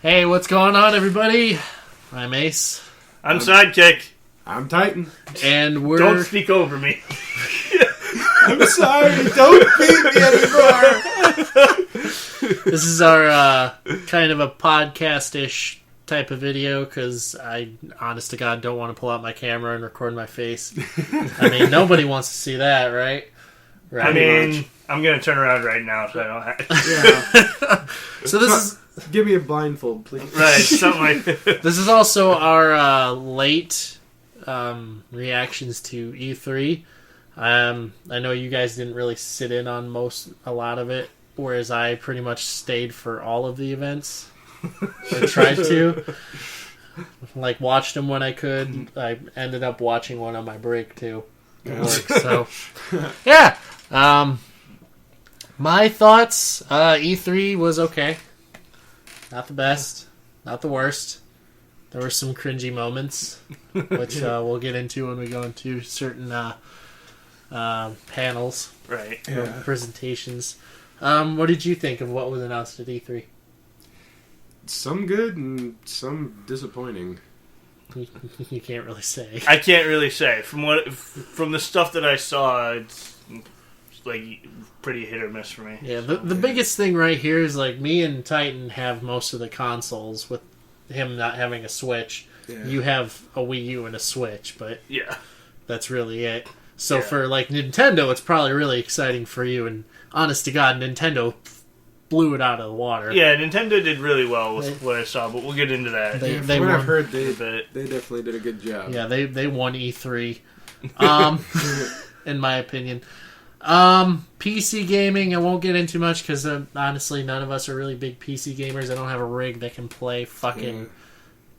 Hey, what's going on, everybody? I'm Ace. I'm Sidekick. I'm Titan. And we're... Don't speak over me. I'm sorry, don't beat me anymore. This is our kind of a podcast-ish type of video, because I, honest to God, don't want to pull out my camera and record my face. I mean, nobody wants to see that, right? I mean, I'm going to turn around right now, so I don't have Yeah. So this is... Give me a blindfold, please. Right, something like that. This is also our late reactions to E3. I know you guys didn't really sit in on a lot of it, whereas I pretty much stayed for all of the events. Or tried to. Like, watched them when I could. I ended up watching one on my break, too. At work, so... Yeah! My thoughts, E3 was okay. Not the best, not the worst. There were some cringy moments, which we'll get into when we go into certain panels, Right. Yeah. presentations. What did you think of what was announced at E3? Some good and some disappointing. You can't really say. I can't really say. From the stuff that I saw, it's like pretty hit or miss for me. Yeah, the biggest thing right here is, like, me and Titan have most of the consoles, with him not having a Switch. Yeah. You have a Wii U and a Switch, but Yeah. that's really it. So Yeah. for, like, Nintendo, it's probably really exciting for you, and honest to God, Nintendo blew it out of the water. Yeah, Nintendo did really well with what I saw, but we'll get into that. They From what won. I've heard, a bit. they definitely did a good job. Yeah, they won E3, in my opinion. PC gaming, I won't get into much, because honestly, none of us are really big PC gamers. I don't have a rig that can play fucking... Yeah.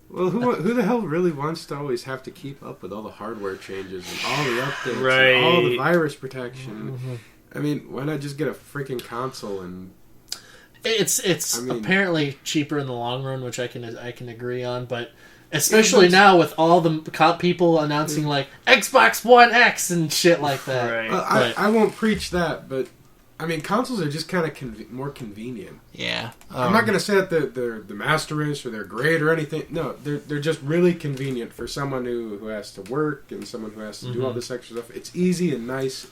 Well, who the hell really wants to always have to keep up with all the hardware changes and all the updates Right. and all the virus protection? Mm-hmm. I mean, why not just get a freaking console and... It's I mean- apparently cheaper in the long run, which I can agree on, but especially now with all the people announcing like Xbox One X and shit like that. Right. I won't preach that, but I mean, consoles are just kind of more convenient. Yeah, I'm not going to say that they're the master race or they're great or anything. No, they're just really convenient for someone who has to work and someone who has to do all this extra stuff. It's easy and nice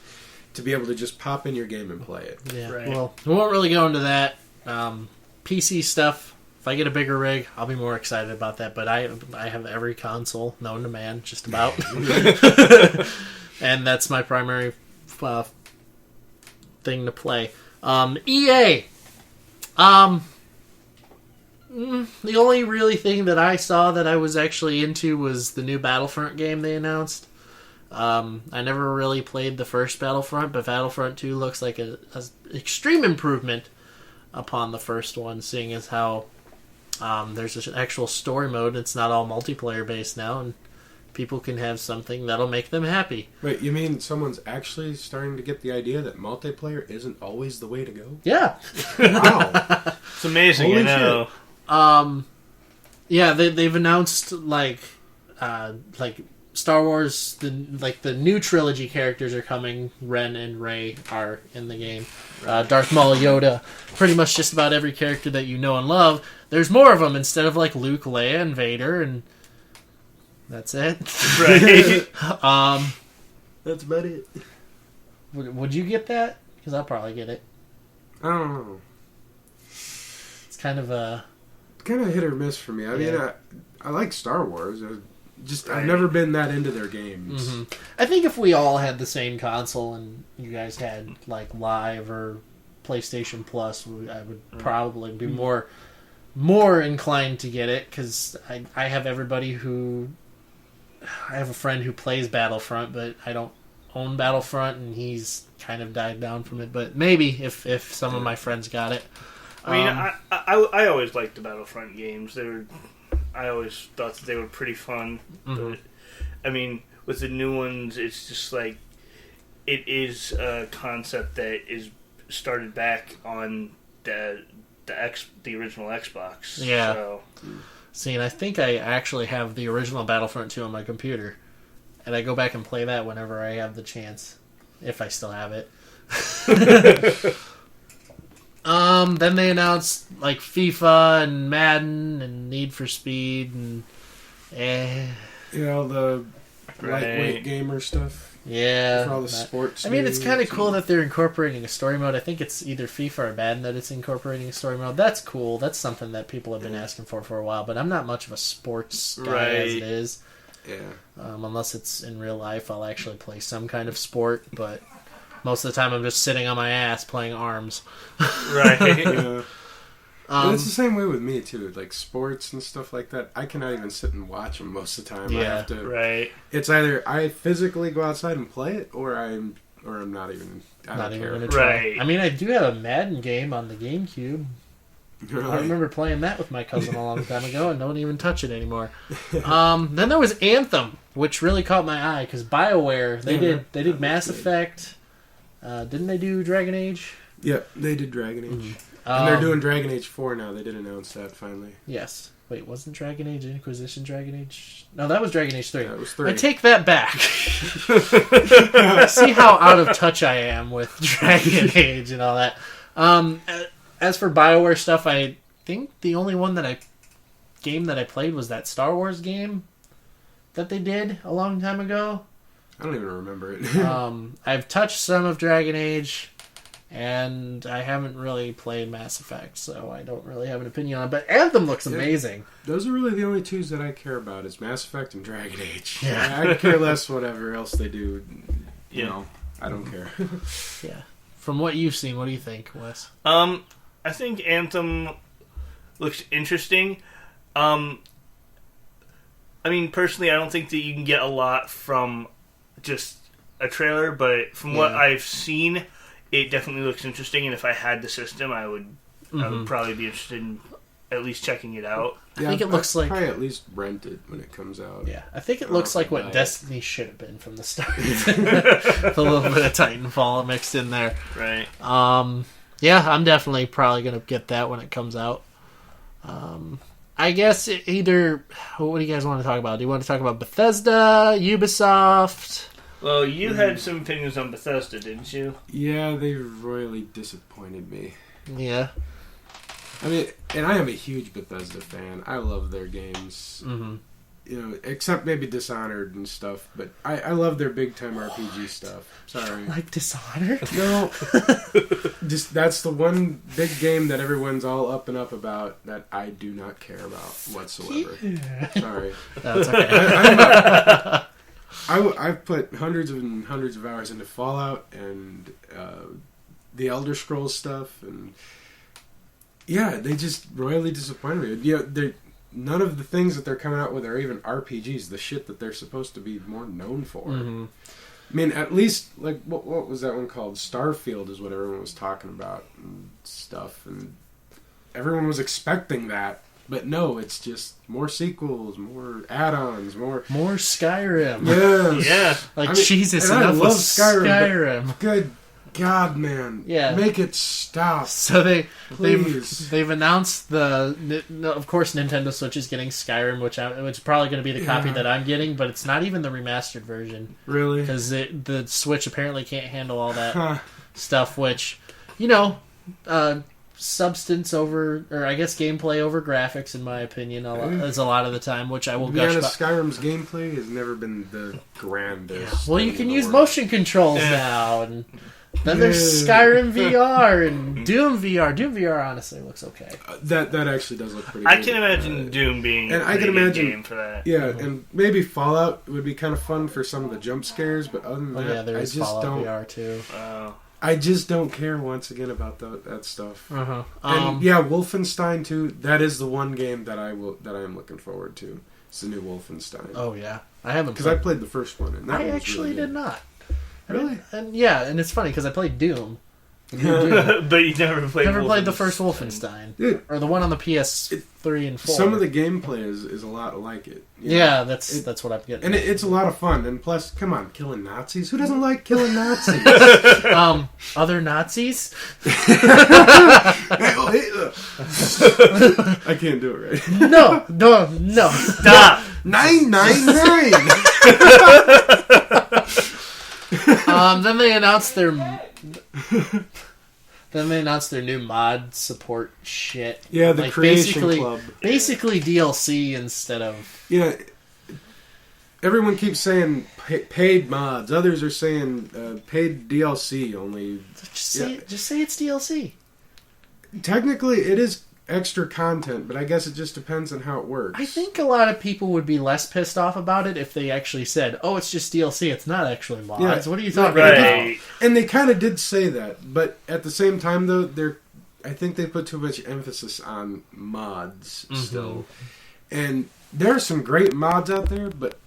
to be able to just pop in your game and play it. Yeah, Right. well, we won't really go into that. PC stuff, if I get a bigger rig, I'll be more excited about that, but I have every console known to man, just about. And that's my primary thing to play. EA! The only really thing that I saw that I was actually into was the new Battlefront game they announced. I never really played the first Battlefront, but Battlefront 2 looks like an extreme improvement upon the first one, seeing as how there's an actual story mode. It's not all multiplayer based now, and people can have something that'll make them happy. Wait, you mean someone's actually starting to get the idea that multiplayer isn't always the way to go? Yeah. Wow. It's amazing, Holy you know. Yeah, they've announced like Star Wars, the new trilogy characters are coming. Ren and Rey are in the game. Darth Maul, Yoda, pretty much just about every character that you know and love. There's more of them instead of like Luke, Leia, and Vader, and that's it. Right. That's about it. Would you get that? Because I'll probably get it. I don't know. It's kind of a... Kind of hit or miss for me. I mean, I like Star Wars. I've never been that into their games. Mm-hmm. I think if we all had the same console and you guys had like Live or PlayStation Plus, I would probably be more inclined to get it, because I have everybody who... I have a friend who plays Battlefront, but I don't own Battlefront, and he's kind of died down from it. But maybe if some of my friends got it. I mean, I always liked the Battlefront games. I always thought that they were pretty fun. Mm-hmm. But, I mean, with the new ones, it's just like it is a concept that is started back on the original Xbox. Yeah. So. See, and I think I actually have the original Battlefront 2 on my computer, and I go back and play that whenever I have the chance, if I still have it. Then they announced like FIFA and Madden and Need for Speed and the lightweight gamer stuff. Yeah. For all the sports. I mean, it's kind of cool that they're incorporating a story mode. I think it's either FIFA or Madden that it's incorporating a story mode. That's cool. That's something that people have been asking for a while. But I'm not much of a sports guy as it is. Yeah. Unless it's in real life, I'll actually play some kind of sport. But most of the time, I'm just sitting on my ass playing ARMS. Right. Yeah. It's the same way with me too. Like sports and stuff like that, I cannot even sit and watch them most of the time. Yeah, I have to. Right. It's either I physically go outside and play it, or I'm not even. I don't care. Gonna try. Right. I mean, I do have a Madden game on the GameCube. Really? I remember playing that with my cousin a long time ago, and don't even touch it anymore. Then there was Anthem, which really caught my eye because BioWare they did Mass Effect. Didn't they do Dragon Age? Yeah, they did Dragon Age. Mm-hmm. And they're doing Dragon Age 4 now. They did announce that finally. Yes. Wait, wasn't Dragon Age Inquisition Dragon Age? No, that was Dragon Age 3. That was 3. I take that back. See how out of touch I am with Dragon Age and all that. As for BioWare stuff, I think the only game that I played was that Star Wars game that they did a long time ago. I don't even remember it. I've touched some of Dragon Age. And I haven't really played Mass Effect, so I don't really have an opinion on it. But Anthem looks amazing. Those are really the only twos that I care about, is Mass Effect and Dragon Age. Yeah. I care less whatever else they do. You know, I don't care. Yeah. From what you've seen, what do you think, Wes? I think Anthem looks interesting. I mean, personally, I don't think that you can get a lot from just a trailer, but from what I've seen, it definitely looks interesting, and if I had the system, I would probably be interested in at least checking it out. I think it looks like... probably at least rent it when it comes out. Yeah, I think it looks like what Destiny should have been from the start. A little bit of Titanfall mixed in there. Right. Yeah, I'm definitely probably going to get that when it comes out. I guess either... What do you guys want to talk about? Do you want to talk about Bethesda, Ubisoft... Well, you had some opinions on Bethesda, didn't you? Yeah, they royally disappointed me. Yeah. I mean, and I am a huge Bethesda fan. I love their games. Mm-hmm. You know, except maybe Dishonored and stuff. But I love their big-time RPG stuff. Sorry. Like Dishonored? No. Just that's the one big game that everyone's all up and up about that I do not care about whatsoever. Yeah. Sorry. That's okay. I've put hundreds and hundreds of hours into Fallout and the Elder Scrolls stuff, and yeah, they just royally disappointed me. You know, none of the things that they're coming out with are even RPGs. The shit that they're supposed to be more known for. Mm-hmm. I mean, at least like what was that one called? Starfield is what everyone was talking about and stuff, and everyone was expecting that. But no, it's just more sequels, more add-ons, more Skyrim. Yes. Yeah. Like, I mean, Jesus, enough with Skyrim. Good God, man. Yeah. Make it stop. So they've announced of course Nintendo Switch is getting Skyrim, which is probably going to be the copy that I'm getting, but it's not even the remastered version. Really? Because the Switch apparently can't handle all that stuff, which, you know... substance over, or I guess gameplay over graphics, in my opinion, is a lot of the time, which I will gush about. Skyrim's gameplay has never been the grandest. Yeah. Well, you can use motion controls now, and then there's Skyrim VR and Doom VR. Doom VR honestly looks okay. That actually does look pretty good. I can imagine Doom being a good game for that. Yeah, and maybe Fallout would be kind of fun for some of the jump scares, but other than that, there I is just Fallout don't. VR too. I just don't care once again about that stuff. Uh-huh. And yeah, Wolfenstein 2. That is the one game that I am looking forward to. It's the new Wolfenstein. Oh yeah, I haven't because I played the first one. And that I actually really did not. Really? And it's funny because I played Doom. But you never played the first Wolfenstein. Dude, or the one on the PS3 and 4. Some of the gameplay is a lot like it. Yeah, that's what I'm getting. And it's a lot of fun. And plus, come on, killing Nazis? Who doesn't like killing Nazis? Other Nazis? I can't do it right. No. Stop. 999. Then they announced their Then they announced their new mod support shit. Yeah, the Creation Club. Basically DLC instead of... Yeah, everyone keeps saying paid mods. Others are saying paid DLC only. Just say it's DLC. Technically, it is extra content, but I guess it just depends on how it works. I think a lot of people would be less pissed off about it if they actually said, "Oh, it's just DLC. It's not actually mods." Yeah. What are you talking Right. about? And they kind of did say that, but at the same time, though, I think they put too much emphasis on mods still. And there are some great mods out there, but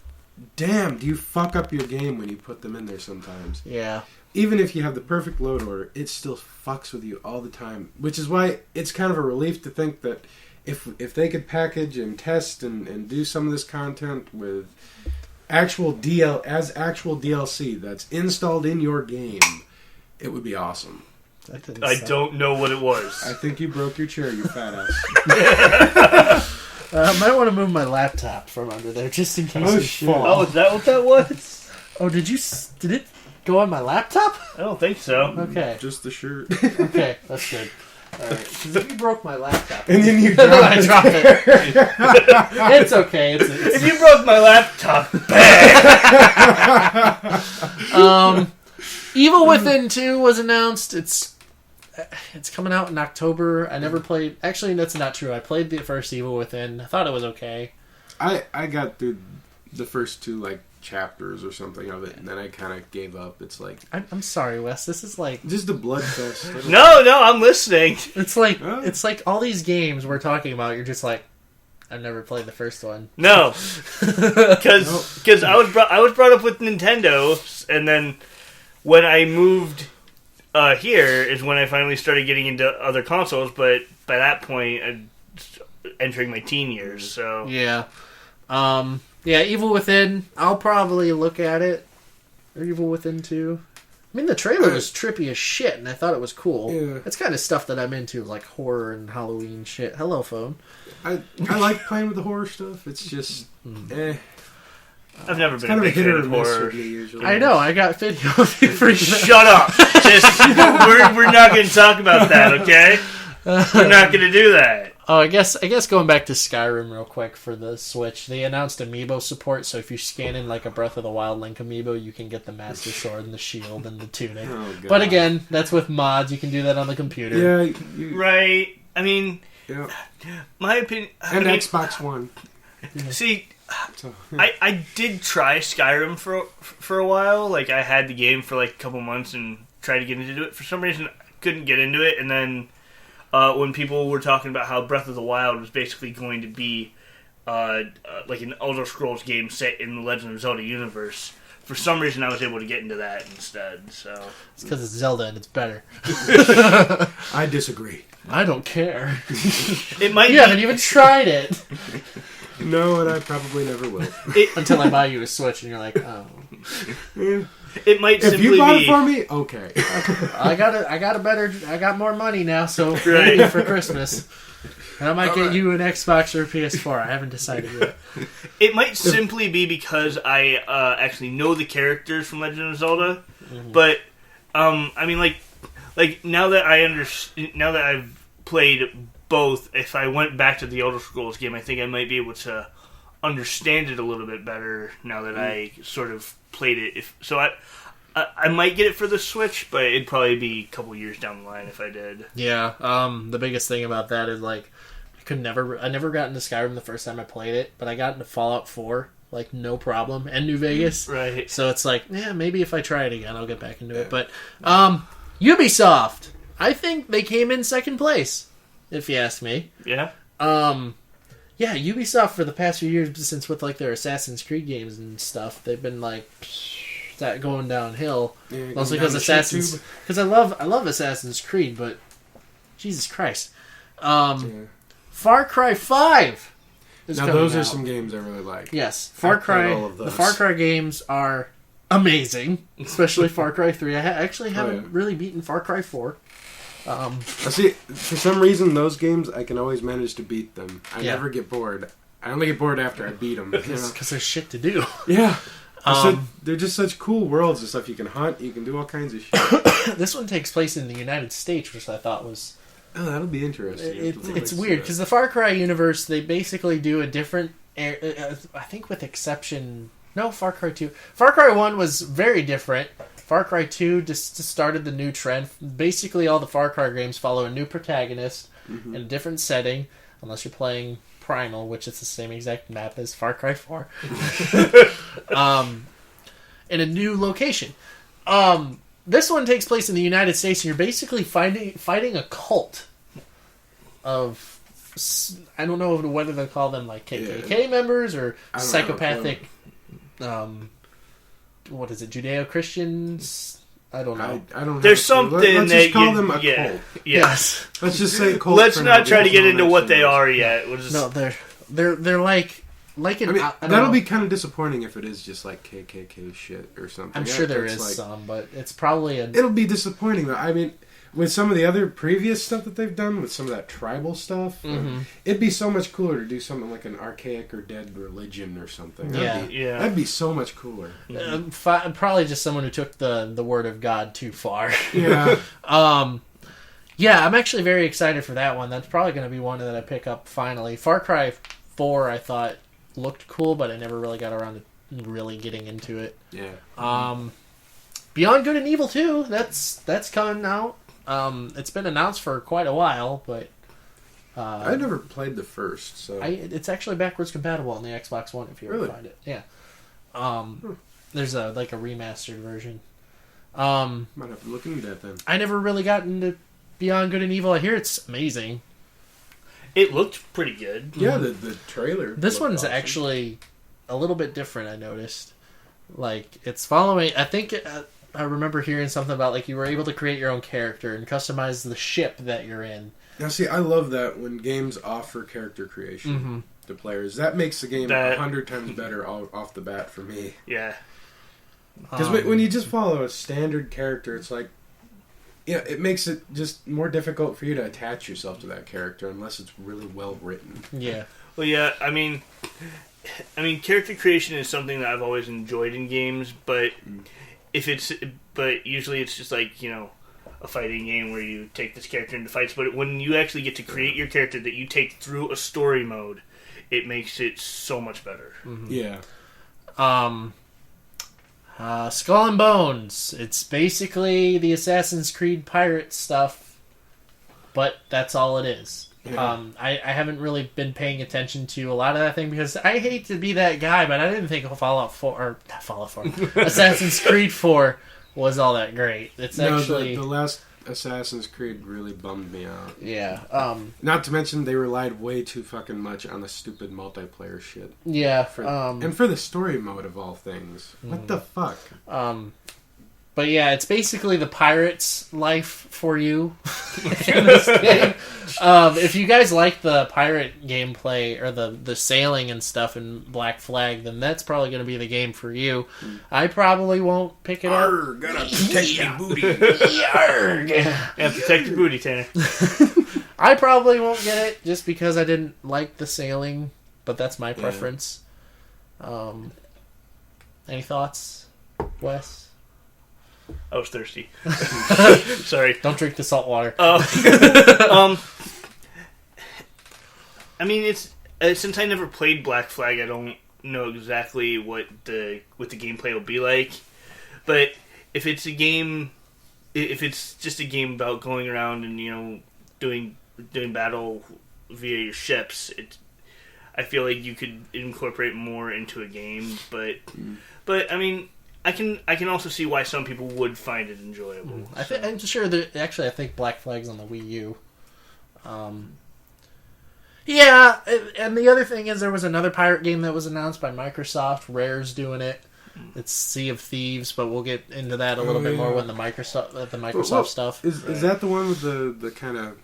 damn, do you fuck up your game when you put them in there sometimes. Yeah. Even if you have the perfect load order, it still fucks with you all the time. Which is why it's kind of a relief to think that if they could package and test and do some of this content with actual DLC that's installed in your game, it would be awesome. I don't know what it was. I think you broke your chair, you fat ass. I might want to move my laptop from under there just in case it shit. falls. Oh, is that what that was? Oh, did it go on my laptop? I don't think so. Okay. Just the shirt. Okay, that's good. Alright, because if you broke my laptop... And then you then I drop dropped it. It's okay. If you broke my laptop, Evil Within 2 was announced. It's coming out in October. I never played... Actually, that's not true. I played the first Evil Within. I thought it was okay. I got through the first two, chapters or something of it, and then I kind of gave up. It's like... I'm sorry, Wes. This is like... Just a blood fest. No, I'm listening. It's like it's like all these games we're talking about, you're just like, I've never played the first one. No, because I was brought up with Nintendo, and then when I moved here is when I finally started getting into other consoles. But by that point, I'm entering my teen years. So Yeah. Yeah, Evil Within, I'll probably look at it. Or Evil Within 2. I mean, the trailer was trippy as shit, and I thought it was cool. Yeah. It's kind of stuff that I'm into, like horror and Halloween shit. Hello, phone. I like playing with the horror stuff. It's just... I've never been kind a of a big hit fan or of miss horror. with me, usually. I know, I got video of you for Shut up! Just we're not going to talk about that, okay? We're not going to do that. Oh, I guess going back to Skyrim real quick for the Switch, they announced amiibo support, so if you scan in like a Breath of the Wild Link amiibo, you can get the Master Sword and the shield and the tunic. Oh, God. But again, that's with mods, you can do that on the computer. Yeah. Right. I mean, Yeah. my opinion... And Xbox One. See, So, I did try Skyrim for a while. Like, I had the game for like a couple months and tried to get into it. For some reason, I couldn't get into it, and then... when people were talking about how Breath of the Wild was basically going to be like an Elder Scrolls game set in the Legend of Zelda universe, for some reason I was able to get into that instead. So It's because it's Zelda and it's better. I disagree. I don't care. it might You haven't even tried it. No, and I probably never will. Until I buy you a Switch and you're like, oh. It might If simply you bought be it for me, okay. I got more money now, so Right. for Christmas. And I might get you an Xbox or a PS4. I haven't decided yet. It might simply be because I actually know the characters from Legend of Zelda, but I mean, like now that now that I've played both, if I went back to the Elder Scrolls game, I think I might be able to understand it a little bit better now that I sort of played it. I might get it for the Switch, but it'd probably be a couple years down the line if I did. Yeah, the biggest thing about that is like I never got into Skyrim the first time I played it, but I got into Fallout 4 like no problem, and New Vegas. Right. So it's like, yeah, maybe if I try it again, I'll get back into it. But Ubisoft, I think they came in second place, if you ask me. Yeah. Yeah, Ubisoft for the past few years, since with like their Assassin's Creed games and stuff, they've been like that going downhill. Yeah, Mostly going because down the shit tube. because I love Assassin's Creed, but Jesus Christ, Far Cry 5 is Now, coming those are out. some games I really like. Yes, Far I've played Cry. all of The those. Far Cry games are amazing, especially Far Cry 3. I actually haven't yeah. really beaten Far Cry 4. I see, for some reason, those games, I can always manage to beat them. I Yeah. never get bored. I only get bored after I beat them. Because there's shit to do. Yeah. They're just such cool worlds and stuff. You can hunt, you can do all kinds of shit. This one takes place in the United States, which I thought was... Oh, that'll be interesting. It's weird, because the Far Cry universe, they basically do a different... I think with exception... No, Far Cry 2. Far Cry 1 was very different. Far Cry 2 just started the new trend. Basically, all the Far Cry games follow a new protagonist in a different setting, unless you're playing Primal, which is the same exact map as Far Cry 4. In a new location. This one takes place in the United States, and you're basically fighting a cult of... I don't know whether they call them like KKK members or psychopathic... what is it? Judeo-Christians? I don't know. I don't. There's something Let's that just call them a cult. Yes. Let's just say cult. Let's not try to get into what they are yet. We'll just... No, they're like an. That'll be kind of disappointing if it is just like KKK shit or something. I'm sure there is some, but it's probably It'll be disappointing though. I mean, with some of the other previous stuff that they've done, with some of that tribal stuff, it'd be so much cooler to do something like an archaic or dead religion or something. That'd be so much cooler. Probably just someone who took the word of God too far. Yeah. Yeah, I'm actually very excited for that one. That's probably going to be one that I pick up finally. Far Cry 4, I thought looked cool, but I never really got around to really getting into it. Yeah. Beyond Good and Evil 2, that's coming out. It's been announced for quite a while, but I never played the first, so it's actually backwards compatible on the Xbox One if you ever find it. Yeah. There's a remastered version. Might have to look into that then. I never really got into Beyond Good and Evil. I hear it's amazing. It looked pretty good. Yeah, the trailer. This one's awesome. Actually a little bit different, I noticed. Like, it's following... I think... I remember hearing something about, like, you were able to create your own character and customize the ship that you're in. Now, see, I love that when games offer character creation to players. That makes the game 100 times better off the bat for me. Yeah. Because when you just follow a standard character, it's like... Yeah, it makes it just more difficult for you to attach yourself to that character unless it's really well written. Yeah. Well, yeah, I mean, character creation is something that I've always enjoyed in games, but usually it's just like, a fighting game where you take this character into fights, but when you actually get to create your character that you take through a story mode, it makes it so much better. Yeah. Skull and Bones. It's basically the Assassin's Creed pirate stuff, but that's all it is. Yeah. I haven't really been paying attention to a lot of that thing because I hate to be that guy, but I didn't think Assassin's Creed 4 was all that great. It's actually the last Assassin's Creed really bummed me out. Yeah. Not to mention they relied way too fucking much on the stupid multiplayer shit. Yeah. And for the story mode of all things. What the fuck? But yeah, it's basically the pirate's life for you in this game. If you guys like the pirate gameplay or the sailing and stuff in Black Flag, then that's probably going to be the game for you. I probably won't pick it up. Gotta protect your booty. Yeah, protect your booty, Tanner. I probably won't get it just because I didn't like the sailing, but that's my preference. Any thoughts, Wes? I was thirsty. Sorry. Don't drink the salt water. I mean, since I never played Black Flag, I don't know exactly what the gameplay will be like. But if it's just a game about going around and doing battle via your ships, I feel like you could incorporate more into a game. But I mean, I can also see why some people would find it enjoyable. I'm sure that actually I think Black Flag's on the Wii U. Yeah, and the other thing is there was another pirate game that was announced by Microsoft. Rare's doing it. It's Sea of Thieves, but we'll get into that a little bit more when the Microsoft stuff. Is that the one with the kind of,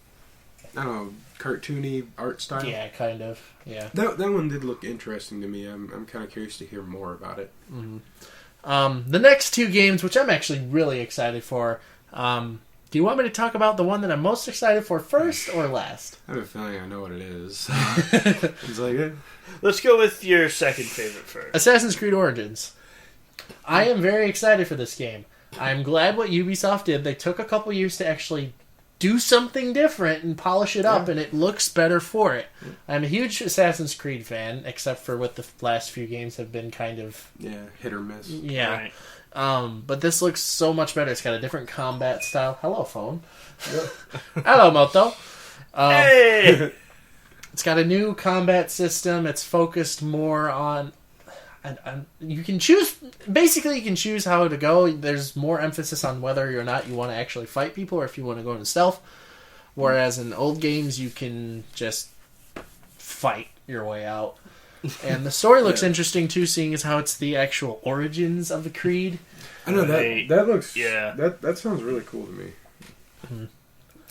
I don't know, cartoony art style? Yeah, kind of. Yeah. That one did look interesting to me. I'm kind of curious to hear more about it. Mm-hmm. The next two games, which I'm actually really excited for. Do you want me to talk about the one that I'm most excited for first or last? I have a feeling I know what it is. It's like, Let's go with your second favorite first. Assassin's Creed Origins. I am very excited for this game. I'm glad what Ubisoft did. They took a couple years to actually do something different and polish it up, and it looks better for it. I'm a huge Assassin's Creed fan, except for what the last few games have been kind of... Yeah, hit or miss. Yeah. Right. But this looks so much better. It's got a different combat style. Hello, phone. Hello, Moto. Hey! It's got a new combat system. It's focused more on... you can choose... Basically, you can choose how to go. There's more emphasis on whether or not you want to actually fight people or if you want to go into stealth. Whereas in old games, you can just fight your way out. And the story looks interesting, too, seeing as how it's the actual origins of the Creed. I know, that looks... Yeah. That sounds really cool to me. Mm-hmm.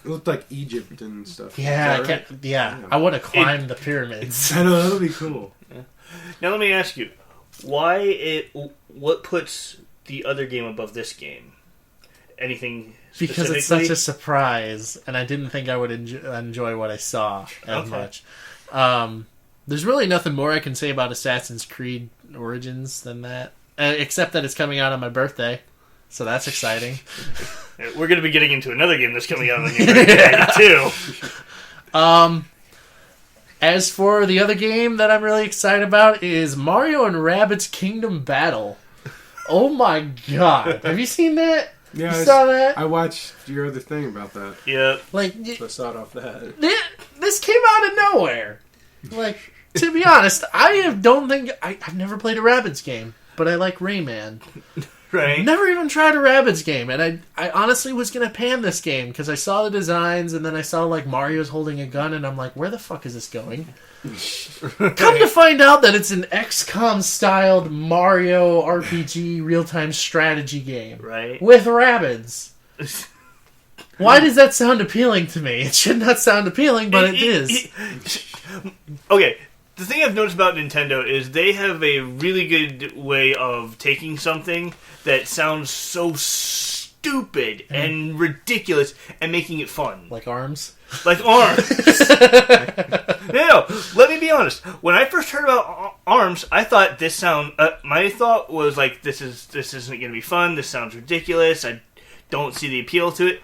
It looked like Egypt and stuff. Yeah, right? I want to climb the pyramids. I know, that'll be cool. Yeah. Now let me ask you, what puts the other game above this game? Anything because it's such a surprise, and I didn't think I would enjoy what I saw as much. There's really nothing more I can say about Assassin's Creed Origins than that, except that it's coming out on my birthday, so that's exciting. We're going to be getting into another game that's coming out on your birthday, too. As for the other game that I'm really excited about is Mario and Rabbids Kingdom Battle. Oh my god. Have you seen that? Yeah, you saw that? I watched your other thing about that. Yeah. So I saw it off that. This came out of nowhere. Like, to be honest, I've never played a Rabbids game, but I like Rayman. Right. Never even tried a Rabbids game, and I honestly was going to pan this game, because I saw the designs, and then I saw, like, Mario's holding a gun, and I'm like, where the fuck is this going? Come to find out that it's an XCOM-styled Mario RPG real-time strategy game. Right. With Rabbids. Why does that sound appealing to me? It should not sound appealing, but it is. Okay. The thing I've noticed about Nintendo is they have a really good way of taking something that sounds so stupid and ridiculous and making it fun. Like ARMS? Like ARMS. No, let me be honest. When I first heard about ARMS, I thought my thought was like, this isn't going to be fun. This sounds ridiculous. I don't see the appeal to it.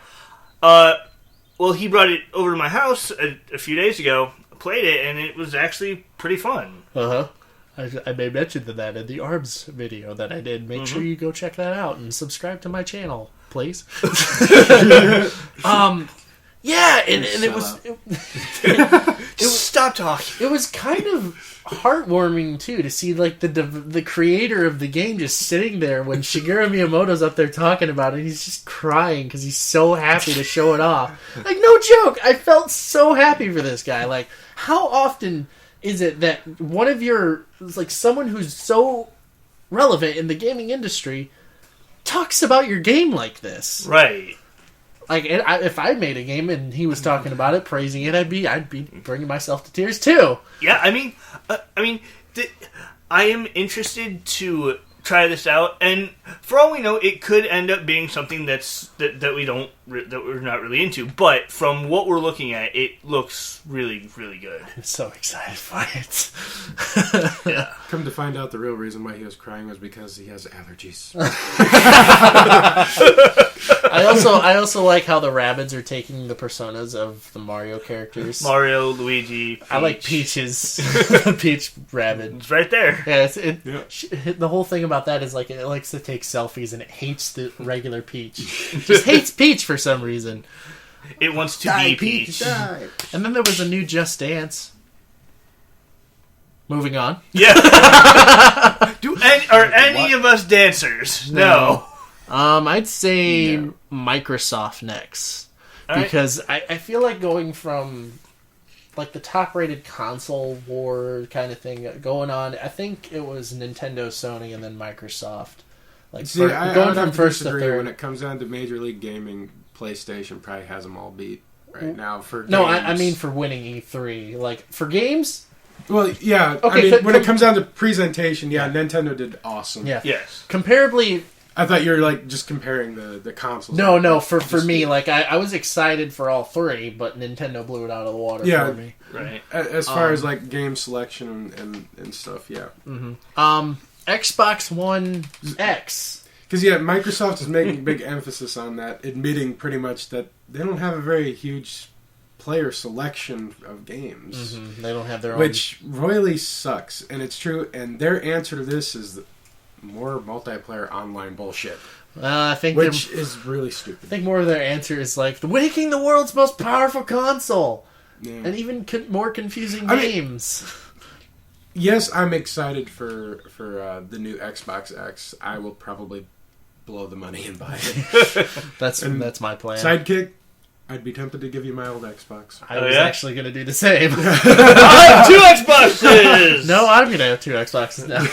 Well, he brought it over to my house a few days ago. Played it, and it was actually pretty fun. I made mention of that in the ARMS video that I did. Make sure you go check that out and subscribe to my channel, please. Yeah, and it was... Stop talking. It was kind of heartwarming, too, to see like the creator of the game just sitting there when Shigeru Miyamoto's up there talking about it. He's just crying because he's so happy to show it off. Like, no joke, I felt so happy for this guy. Like, how often is it that one of your... like, someone who's so relevant in the gaming industry talks about your game like this? Right. Like, if I made a game and he was talking about it, praising it, I'd be bringing myself to tears too. Yeah, I mean, I am interested to try this out, and for all we know, it could end up being something that we're not really into. But from what we're looking at, it looks really, really good. I'm so excited for it. Yeah. Come to find out, the real reason why he was crying was because he has allergies. I also like how the Rabbids are taking the personas of the Mario characters. Mario, Luigi, Peach. I like Peach's Peach Rabbid. It's right there. Yeah, the whole thing about that is like it likes to take selfies and it hates the regular Peach. It just hates Peach for some reason. It wants to be Peach. Die. And then there was a new Just Dance. Moving on. Yeah. Are any of us dancers? No. I'd say Microsoft next. All because I feel like going from like the top-rated console war kind of thing going on, I think it was Nintendo, Sony, and then Microsoft. Like going from first to third. When it comes down to Major League Gaming, PlayStation probably has them all beat right now. For games. No, I mean for winning E3. Like, for games... Well, yeah. Okay, I mean, when it comes down to presentation, Nintendo did awesome. Yeah. Yes. Comparably... I thought you were like just comparing the consoles. No. For me, like I was excited for all three, but Nintendo blew it out of the water for me. Right. As far as like game selection and stuff, yeah. Mm-hmm. Xbox One X. Because, yeah, Microsoft is making big emphasis on that, admitting pretty much that they don't have a very huge player selection of games. Mm-hmm. They don't have their own... Which royally sucks, and it's true, and their answer to this is more multiplayer online bullshit. I think which is really stupid. I think more of their answer is like, making the world's most powerful console! Yeah. And even more confusing games. Yes, I'm excited for the new Xbox X. I will probably blow the money and buy it. That's my plan. Sidekick, I'd be tempted to give you my old Xbox. I was actually going to do the same. I have 2 Xboxes! No, I'm going to have 2 Xboxes now.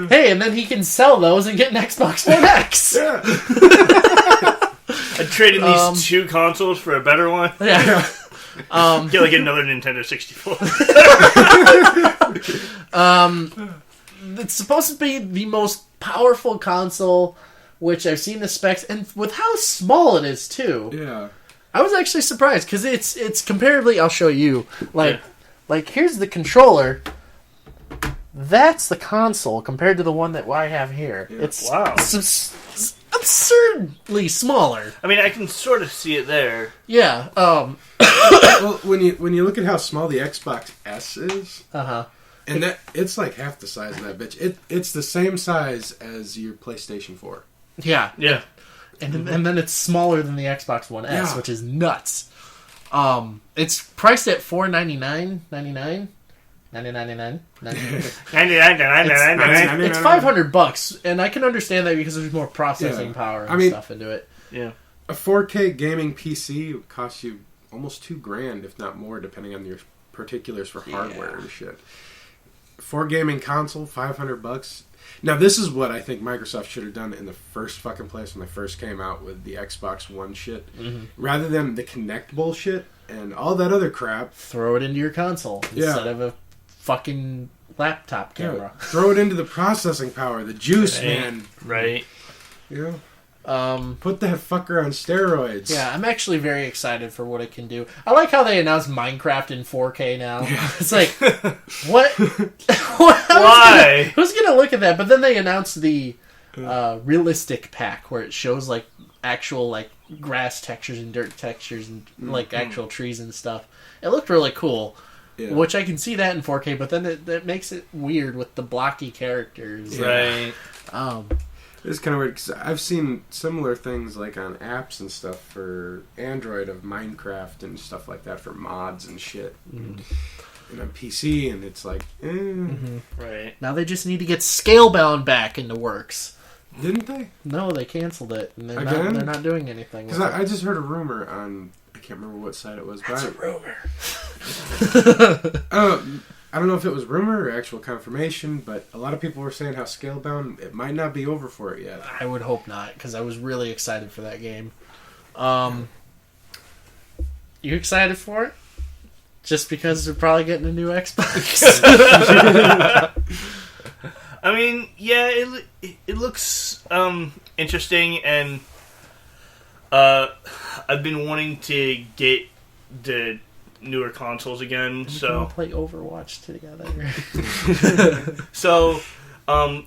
Hey, and then he can sell those and get an Xbox One X. Yeah. I'd trade in these 2 consoles for a better one. Yeah. Get like another Nintendo 64. It's supposed to be the most powerful console, which I've seen the specs, and with how small it is too. Yeah. I was actually surprised because it's comparatively. I'll show you. Like here's the controller. That's the console compared to the one that I have here. Yeah. It's absurdly smaller. I mean, I can sort of see it there. Yeah. Well, when you look at how small the Xbox S is, and that it's like half the size of that bitch. It's the same size as your PlayStation 4. Yeah. Yeah. And then it's smaller than the Xbox One S, Yeah. which is nuts. It's priced at $499.99. $99.99. It's $500, and I can understand that because there's more processing power and stuff into it. Yeah. A 4K gaming PC would cost you almost $2,000, if not more, depending on your particulars for hardware and shit. For gaming console, $500. Now, this is what I think Microsoft should have done in the first fucking place when they first came out with the Xbox One shit. Mm-hmm. Rather than the Kinect bullshit and all that other crap. Throw it into your console instead of a fucking laptop camera. Yeah, throw it into the processing power, the juice, man. Right. You know? Put that fucker on steroids. Yeah, I'm actually very excited for what it can do. I like how they announced Minecraft in 4K now. Yeah. It's like, what? Why? Who's gonna look at that? But then they announced the realistic pack where it shows like actual like grass textures and dirt textures and like actual trees and stuff. It looked really cool. Yeah. Which I can see that in 4K, but then that makes it weird with the blocky characters. Right. It's kind of weird because I've seen similar things like on apps and stuff for Android of Minecraft and stuff like that for mods and shit. Mm-hmm. And on PC, and it's like, Right. Now they just need to get Scalebound back into works. Didn't they? No, they canceled it, and they're not doing anything. Because I just heard a rumor on, I can't remember what site it was. That's a rumor. I don't know if it was rumor or actual confirmation, but a lot of people were saying how Scalebound, it might not be over for it yet. I would hope not, because I was really excited for that game. You excited for it? Just because they're probably getting a new Xbox? I mean, yeah, it looks interesting, and I've been wanting to get the newer consoles again, so play Overwatch together. So,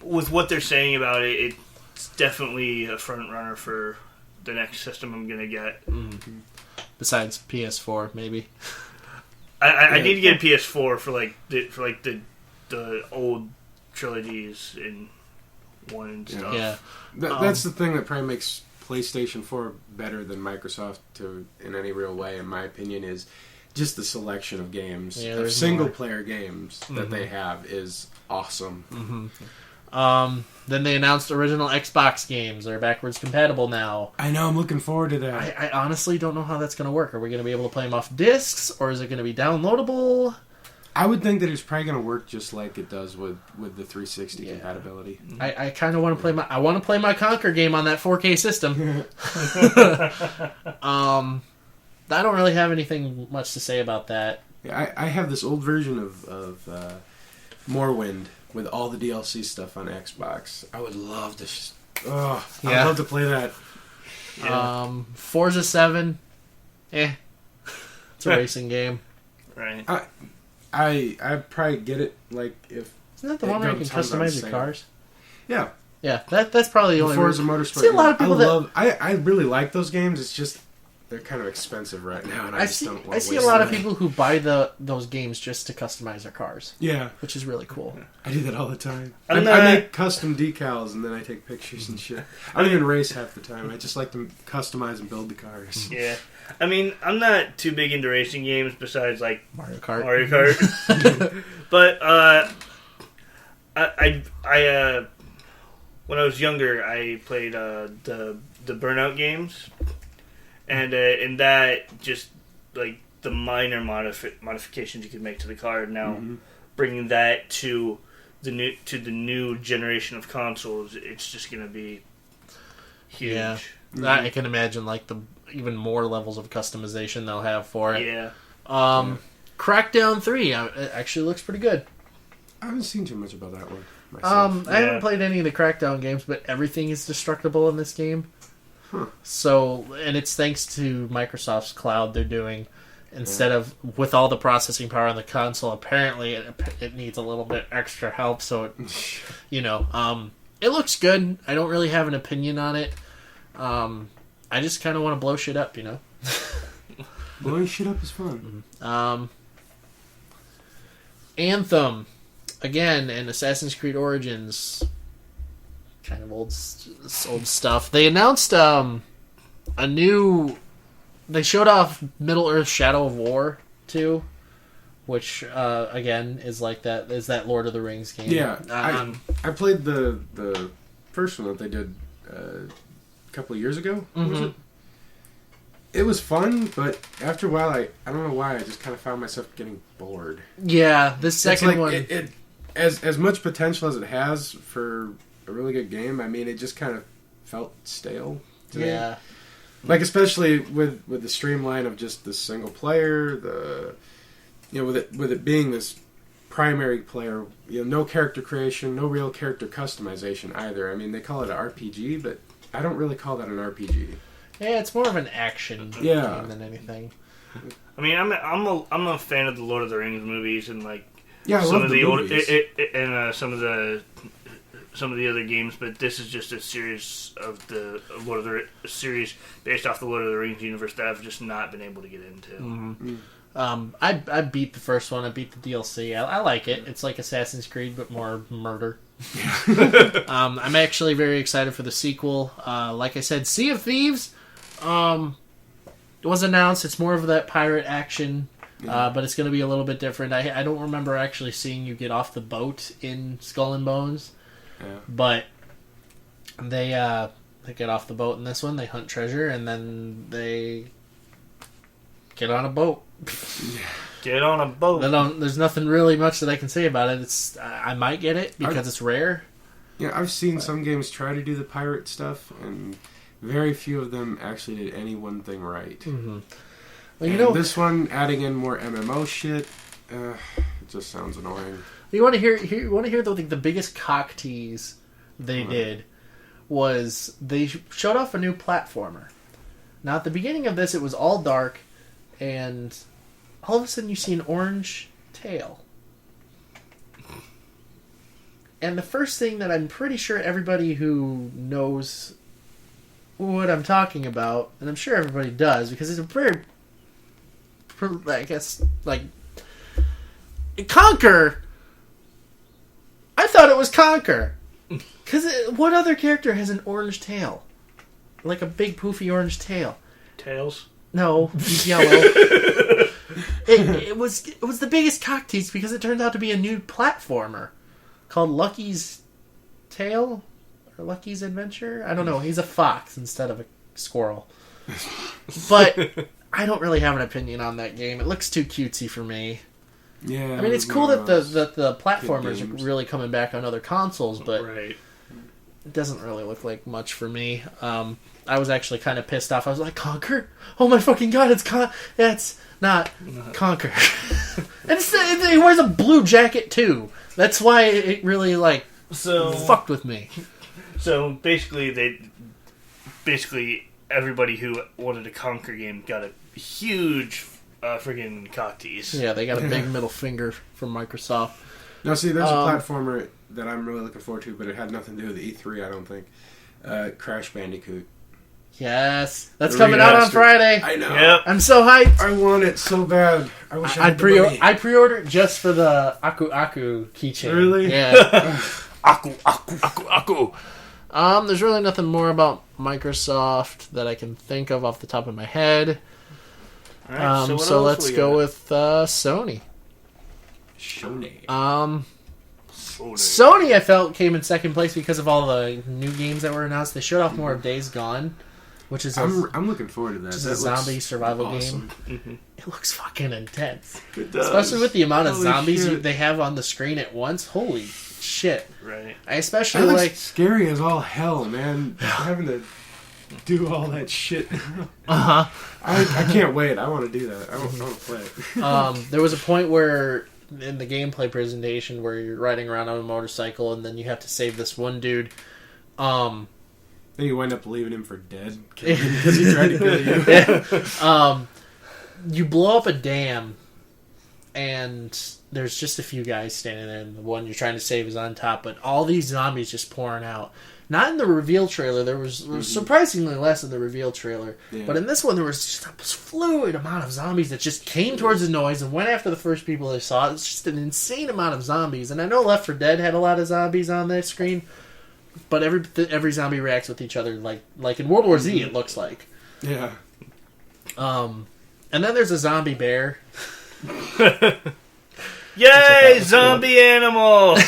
with what they're saying about it, it's definitely a front runner for the next system I'm gonna get. Mm-hmm. Besides PS4, maybe. I need to get a PS4 for the old trilogies in one and stuff. Yeah, that's the thing that probably makes PlayStation 4 better than Microsoft in any real way, in my opinion, is just the selection of games, of single-player games that they have is awesome. Mm-hmm. Then they announced original Xbox games are backwards compatible now. I know, I'm looking forward to that. I honestly don't know how that's going to work. Are we going to be able to play them off discs, or is it going to be downloadable? I would think that it's probably going to work just like it does with the 360 compatibility. I kind of want to play my Conquer game on that 4K system. I don't really have anything much to say about that. Yeah, I have this old version of Morrowind with all the DLC stuff on Xbox. I would love to. I'd love to play that. Yeah. Forza 7, it's a racing game. Right. I'd probably get it like if Isn't that the one where you can customize your cars? Yeah. Yeah, that's probably the only Forza reason. Motorsport. See a lot of people I really like those games. It's just they're kind of expensive right now, and I see don't want to waste a lot of money. people who buy those games just to customize their cars. Yeah, which is really cool. I do that all the time. I make custom decals and then I take pictures and shit. I don't even race half the time. I just like to customize and build the cars. Yeah. I mean, I'm not too big into racing games besides, like, Mario Kart. But, I when I was younger, I played the Burnout games. And in that, just, like, the minor modifications you could make to the car. Now, bringing that to the new generation of consoles, it's just going to be huge. Yeah. I can imagine, like, the even more levels of customization they'll have for it. Yeah. Crackdown 3 it actually looks pretty good. I haven't seen too much about that one myself. I haven't played any of the Crackdown games, but everything is destructible in this game. Huh. So, and it's thanks to Microsoft's cloud they're doing. Instead of, with all the processing power on the console, apparently it needs a little bit extra help, so it, it looks good. I don't really have an opinion on it. I just kind of want to blow shit up, Blowing shit up is fun. Anthem, again, and Assassin's Creed Origins, kind of old stuff. They announced a new. They showed off Middle-earth: Shadow of War 2, which again is like that. Is that Lord of the Rings game? Yeah, I played the first one that they did a couple of years ago. Was it? It was fun, but after a while, I don't know why, I just kind of found myself getting bored. Yeah, this second one... It as much potential as it has for a really good game, I mean, it just kind of felt stale to me. Yeah. Like, especially with the streamline of just the single player, with it being this primary player, no character creation, no real character customization either. I mean, they call it an RPG, but I don't really call that an RPG. Yeah, it's more of an action game than anything. I mean, I'm a fan of the Lord of the Rings movies and like I some love of the movies. some of the other games, but this is just a series of the Lord of the series based off the Lord of the Rings universe that I've just not been able to get into. I beat the first one. I beat the DLC. I like it. It's like Assassin's Creed, but more murder. I'm actually very excited for the sequel. Like I said, Sea of Thieves was announced. It's more of that pirate action, but it's going to be a little bit different. I don't remember actually seeing you get off the boat in Skull and Bones, but they get off the boat in this one. They hunt treasure, and then they get on a boat. Get on a boat. There's nothing really much that I can say about it. I might get it because it's rare. Yeah, I've seen some games try to do the pirate stuff, and very few of them actually did any one thing right. Mm-hmm. Well, this one, adding in more MMO shit, it just sounds annoying. You want to hear the biggest cock tease they did was they showed off a new platformer. Now, at the beginning of this, it was all dark, and all of a sudden you see an orange tail. And the first thing that I'm pretty sure everybody who knows what I'm talking about, and I'm sure everybody does, because it's a very, I guess, like, Conker. I thought it was Conker. Because what other character has an orange tail? Like a big poofy orange tail. Tails? No, he's yellow. It was the biggest cock tease because it turned out to be a new platformer called Lucky's Tale or Lucky's Adventure. I don't know. He's a fox instead of a squirrel. But I don't really have an opinion on that game. It looks too cutesy for me. Yeah, I mean, it's cool that the platformers are really coming back on other consoles, but it doesn't really look like much for me. I was actually kind of pissed off. I was like, Conker? Oh my fucking god, it's not Conker. And he wears a blue jacket too. That's why it really fucked with me. So basically everybody who wanted a Conker game got a huge freaking cock tease. Yeah, they got a big middle finger from Microsoft. Now, see, there's a platformer that I'm really looking forward to, but it had nothing to do with E3, I don't think. Crash Bandicoot. Yes, that's coming out on Friday. I know. Yep. I'm so hyped. I want it so bad. I wish I had the money. I pre-ordered just for the Aku Aku keychain. Really? Yeah. Aku, aku, aku, aku. There's really nothing more about Microsoft that I can think of off the top of my head. All right, what so else let's we go got? with Sony. Sony. Sony, I felt, came in second place because of all the new games that were announced. They showed off more of Days Gone, which is I'm looking forward to that. which is That a zombie looks survival awesome. game. It looks fucking intense. It does. Especially with the amount of Holy zombies shit. they have on the screen at once. Holy shit. Right. I That especially looks like... scary as all hell, man. Having to do all that shit. Uh-huh. I can't wait. I want to do that. I want to play it. There was a point where in the gameplay presentation where you're riding around on a motorcycle and then you have to save this one dude. Then you wind up leaving him for dead because he tried to kill you. You blow up a dam and there's just a few guys standing there and the one you're trying to save is on top, but all these zombies just pouring out. Not in the reveal trailer. There was surprisingly less in the reveal trailer. Yeah. But in this one, there was just a fluid amount of zombies that just came towards the noise and went after the first people they saw. It's just an insane amount of zombies. And I know Left 4 Dead had a lot of zombies on their screen, but every zombie reacts with each other like in World War Z, it looks like. Yeah. And then there's a zombie bear. Yay, zombie animals!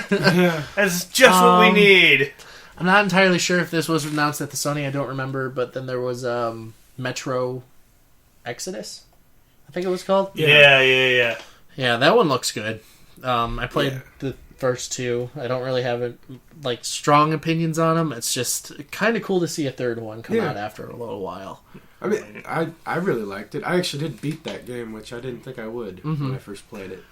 That's just what we need. I'm not entirely sure if this was announced at the Sony. I don't remember. But then there was Metro Exodus, I think it was called. Yeah. Yeah, that one looks good. I played the first two. I don't really have strong opinions on them. It's just kind of cool to see a third one come out after a little while. I mean, I really liked it. I actually did beat that game, which I didn't think I would when I first played it.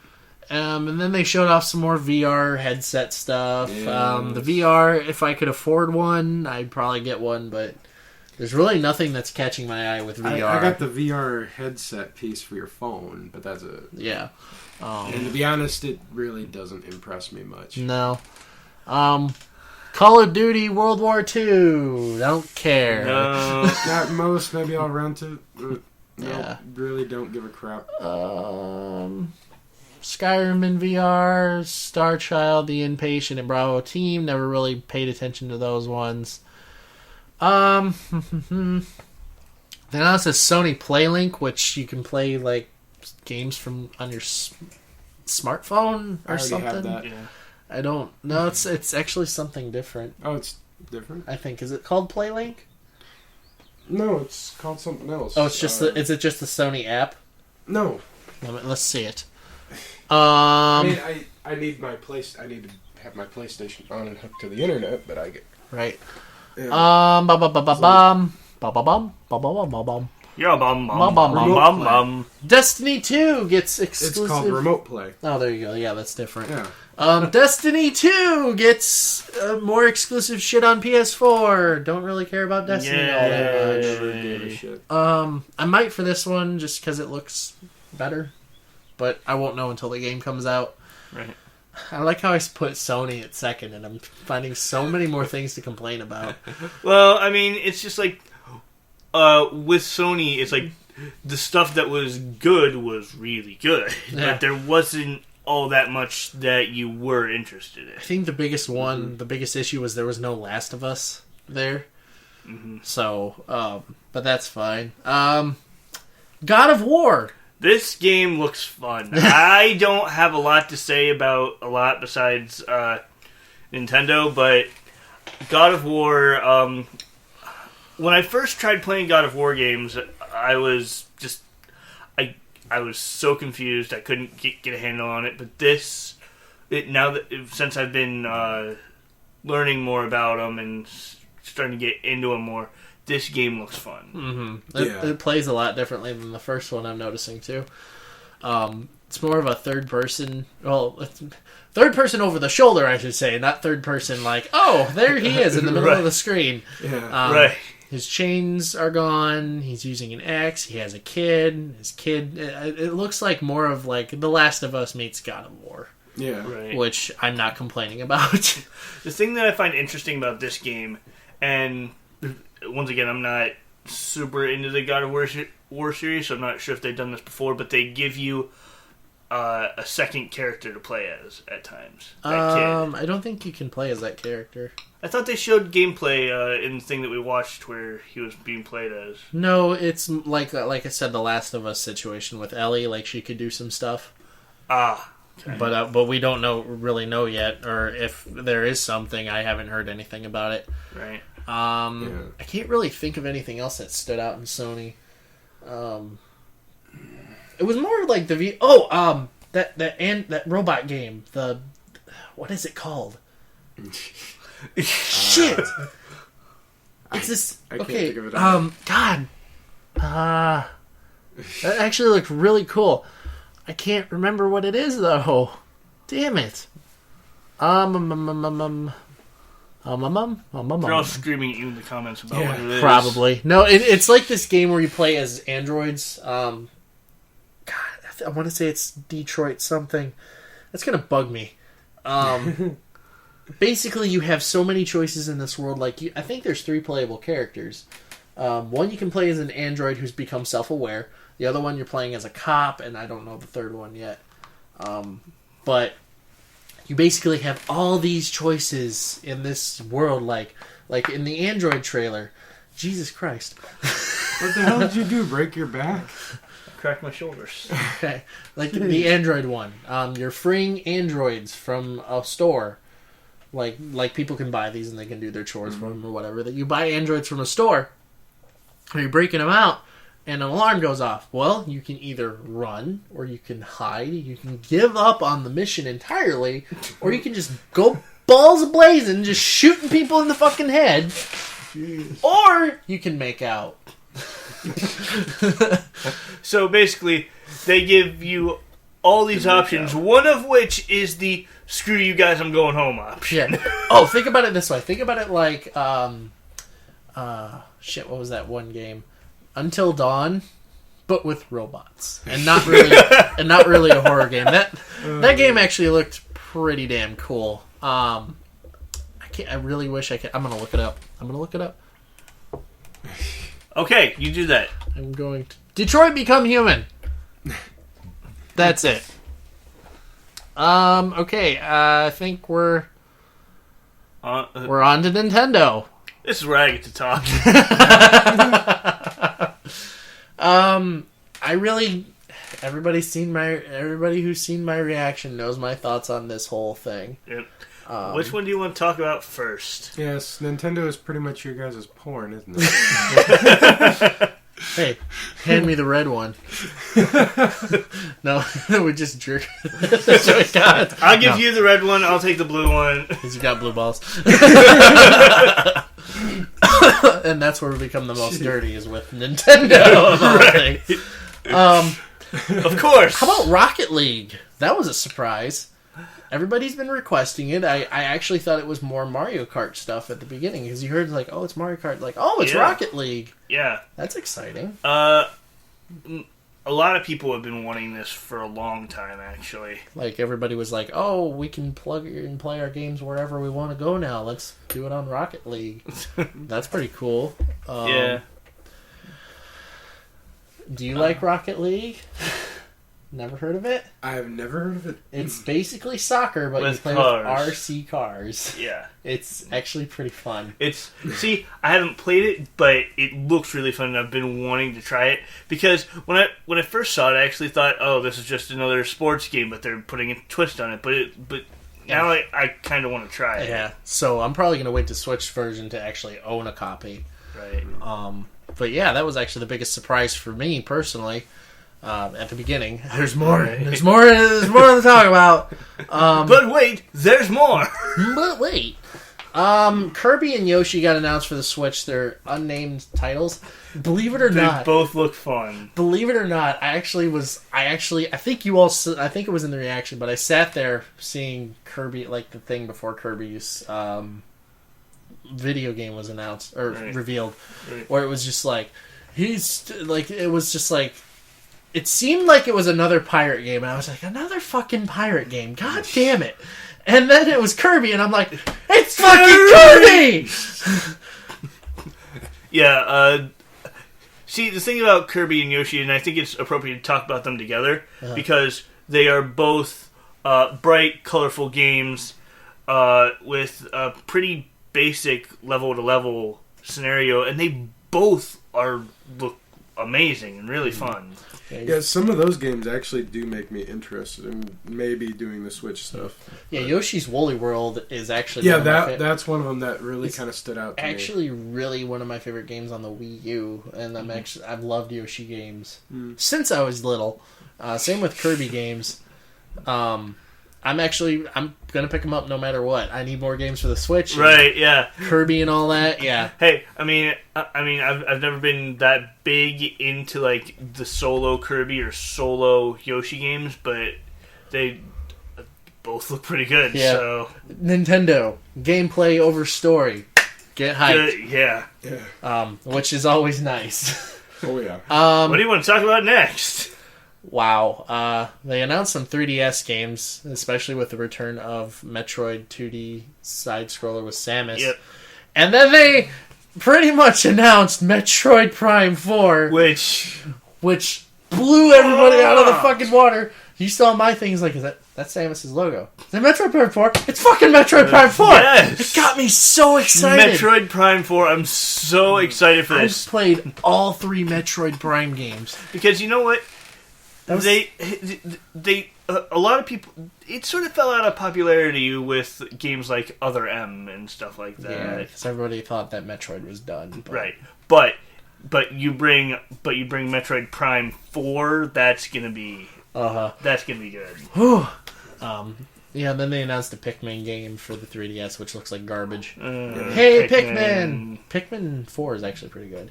And then they showed off some more VR headset stuff. Yes. The VR, if I could afford one, I'd probably get one, but there's really nothing that's catching my eye with VR. I got the VR headset piece for your phone, but that's it. Yeah. And to be honest, it really doesn't impress me much. No. Call of Duty World War II. Don't care. No. At most, maybe I'll rent it. Yeah. Really don't give a crap. Skyrim in VR, Star Child, The Inpatient, and Bravo Team. Never really paid attention to those ones. Then also says Sony PlayLink, which you can play like games from on your smartphone I or already something. have that. Yeah. I don't know. It's actually something different. Oh, it's different? I think. Is it called PlayLink? No, it's called something else. Oh, it's just is it just the Sony app? No. Let's see it. I mean, I need my I need to have my PlayStation on and hooked to the internet, but I get... Right. Yeah. Yeah, bum bum. Destiny 2 gets exclusive. It's called Remote Play. Oh, there you go. Yeah, that's different. Yeah. Destiny 2 gets more exclusive shit on PS4. Don't really care about Destiny all that much. Never gave a shit. I might for this one just because it looks better, but I won't know until the game comes out. Right. I like how I put Sony at second, and I'm finding so many more things to complain about. Well, I mean, it's just like with Sony, it's like the stuff that was good was really good, Yeah. but there wasn't all that much that you were interested in. I think the biggest one, the biggest issue was there was no Last of Us there. Mm-hmm. So, but that's fine. God of War. This game looks fun. I don't have a lot to say about a lot besides Nintendo, but God of War, when I first tried playing God of War games, I was just, I was so confused. I couldn't get a handle on it, but since I've been learning more about them and starting to get into them more, this game looks fun. Mm-hmm. It plays a lot differently than the first one, I'm noticing, too. It's more of a third person... Well, third person over the shoulder, I should say. Not third person like, oh, there he is in the middle of the screen. Yeah. Right. his chains are gone. He's using an axe. He has a kid. His kid. It looks like more of like The Last of Us meets God of War. Yeah. Right. Which I'm not complaining about. The thing that I find interesting about this game, and once again, I'm not super into the God of War series, so I'm not sure if they've done this before, but they give you a second character to play as at times. That kid. I don't think you can play as that character. I thought they showed gameplay in the thing that we watched where he was being played as. No, it's like I said, The Last of Us situation with Ellie. Like she could do some stuff. Okay. But we don't really know yet, or if there is something. I haven't heard anything about it. Right. I can't really think of anything else that stood out in Sony. It was more like that robot game. What is it called? Shit. It's this. I can't Okay. think of it. God. That actually looked really cool. I can't remember what it is though. Damn it. They're all screaming at you in the comments about what it is. Probably. No, it's like this game where you play as androids. I want to say it's Detroit something. That's going to bug me. Basically, you have so many choices in this world. I think there's 3 playable characters. One you can play as an android who's become self-aware. The other one you're playing as a cop, and I don't know the third one yet. But you basically have all these choices in this world, like in the Android trailer. Jesus Christ. What the hell did you do? Break your back? Crack my shoulders. Okay. Like the Android one. You're freeing androids from a store. Like people can buy these and they can do their chores for them or whatever. That you buy androids from a store, and you're breaking them out, and an alarm goes off. Well, you can either run, or you can hide, you can give up on the mission entirely, or you can just go balls a-blazing, just shooting people in the fucking head. Jeez. Or you can make out. So basically, they give you all these options, one of which is the screw you guys, I'm going home option. Yeah. Oh, think about it this way. Think about it like, what was that one game? Until Dawn, but with robots. And not really a horror game. That game actually looked pretty damn cool. I really wish I could. I'm going to look it up. Okay, you do that. I'm going to... Detroit Become Human. That's it. Okay, I think we're on to Nintendo. This is where I get to talk. Everybody who's seen my reaction knows my thoughts on this whole thing. Yep. Which one do you want to talk about first? Yes, Nintendo is pretty much your guys' porn, isn't it? Hey, hand me the red one. No, we just jerk. That's what we got. I'll give you the red one. I'll take the blue one. Because you got blue balls. And that's where we become the most dirty, is with Nintendo. Right. Of course. How about Rocket League? That was a surprise. Everybody's been requesting it. I actually thought it was more Mario Kart stuff at the beginning, because you heard like, oh, it's Mario Kart. Like, oh, it's Rocket League. Yeah. That's exciting. A lot of people have been wanting this for a long time, actually. Like, everybody was like, oh, we can plug and play our games wherever we want to go now. Let's do it on Rocket League. That's pretty cool. Yeah. Do you like Rocket League? Never heard of it? I've never heard of it. It's basically soccer, but with you play cars. with RC cars. Yeah. It's actually pretty fun. See, I haven't played it, but it looks really fun, and I've been wanting to try it. Because when I first saw it, I actually thought, oh, this is just another sports game, but they're putting a twist on it. But now I kind of want to try it. Yeah. So I'm probably going to wait to Switch version to actually own a copy. Right. But yeah, that was actually the biggest surprise for me personally. At the beginning, there's more. There's more to talk about. But wait, there's more. But wait, Kirby and Yoshi got announced for the Switch. They're unnamed titles. Believe it or not, they both look fun. Believe it or not, I think you all. I think it was in the reaction, but I sat there seeing Kirby, like the thing before Kirby's video game was announced or revealed, Right. where it was just like it was just like it seemed like it was another pirate game, and I was like, another fucking pirate game, god damn it! And then it was Kirby, and I'm like, it's fucking Kirby! Yeah, see, the thing about Kirby and Yoshi, and I think it's appropriate to talk about them together, because they are both bright, colorful games with a pretty basic level-to-level scenario, and they both look amazing and really fun. Yeah, some of those games actually do make me interested in maybe doing the Switch stuff. Yeah, Yoshi's Woolly World is actually that's one of them that really kind of stood out to me. Actually, really one of my favorite games on the Wii U, and I've loved Yoshi games since I was little. Same with Kirby games. I'm gonna pick them up no matter what. I need more games for the Switch. Right? Yeah. Kirby and all that. Yeah. Hey, I mean, I've never been that big into like the solo Kirby or solo Yoshi games, but they both look pretty good. Yeah. So Nintendo gameplay over story. Get hyped. Yeah. Which is always nice. Oh yeah. What do you want to talk about next? Wow. They announced some 3DS games, especially with the return of Metroid 2D side-scroller with Samus. Yep. And then they pretty much announced Metroid Prime 4. Which blew everybody out of the fucking water. You saw my things like, that's Samus' logo. Is that Metroid Prime 4? It's fucking Metroid Prime 4! Yes! It got me so excited! Metroid Prime 4, I'm so excited for this. I've played all 3 Metroid Prime games. Because you know what? A lot of people, it sort of fell out of popularity with games like Other M and stuff like that. Yeah, because everybody thought that Metroid was done. But... Right, but you bring Metroid Prime 4, that's gonna be good. Yeah, then they announced a Pikmin game for the 3DS, which looks like garbage. Hey, Pikmin! Pikmin 4 is actually pretty good.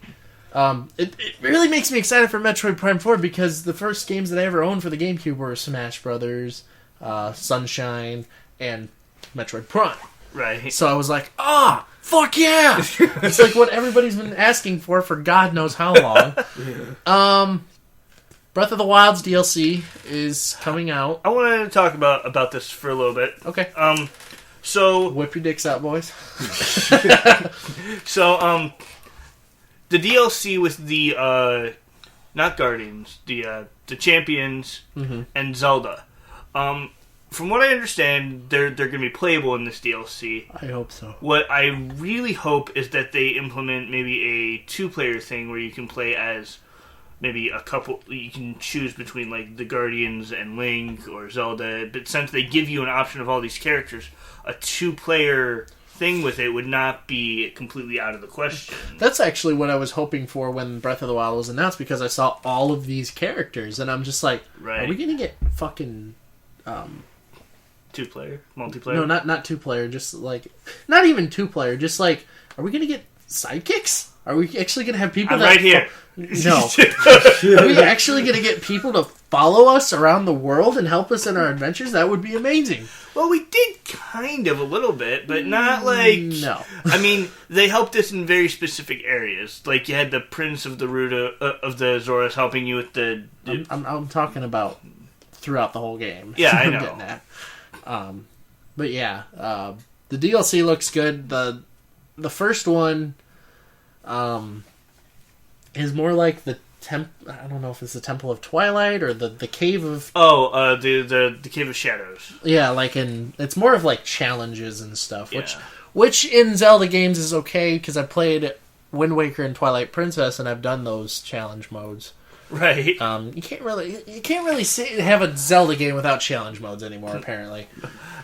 It really makes me excited for Metroid Prime 4 because the first games that I ever owned for the GameCube were Smash Brothers, Sunshine, and Metroid Prime. Right. So I was like, fuck yeah! It's like what everybody's been asking for God knows how long. Breath of the Wild's DLC is coming out. I wanted to talk about this for a little bit. Okay. So whip your dicks out, boys. So, the DLC with the not Guardians, the Champions and Zelda. From what I understand, they're going to be playable in this DLC. I hope so. What I really hope is that they implement maybe a 2-player thing where you can play as maybe a couple. You can choose between like the Guardians and Link or Zelda. But since they give you an option of all these characters, a 2-player thing with it would not be completely out of the question. That's actually what I was hoping for when Breath of the Wild was announced, because I saw all of these characters and I'm just like, right. Are we gonna get fucking 2-player? Multiplayer? No, not 2-player, just like not even 2-player, just like, are we gonna get sidekicks? Are we actually gonna have people right here. No. Are we actually gonna get people to follow us around the world and help us in our adventures? That would be amazing. Well, we did kind of a little bit, but not like... No. I mean, they helped us in very specific areas. Like, you had the Prince of the of the Zoras helping you with the... I'm talking about throughout the whole game. Yeah, I I'm know. getting at. But yeah, the DLC looks good. The first one is more like the I don't know if it's the Temple of Twilight or the Cave of... the Cave of Shadows. Yeah, like it's more of like challenges and stuff, Yeah. which in Zelda games is okay, because I played Wind Waker and Twilight Princess and I've done those challenge modes. Right. You can't really have a Zelda game without challenge modes anymore, apparently.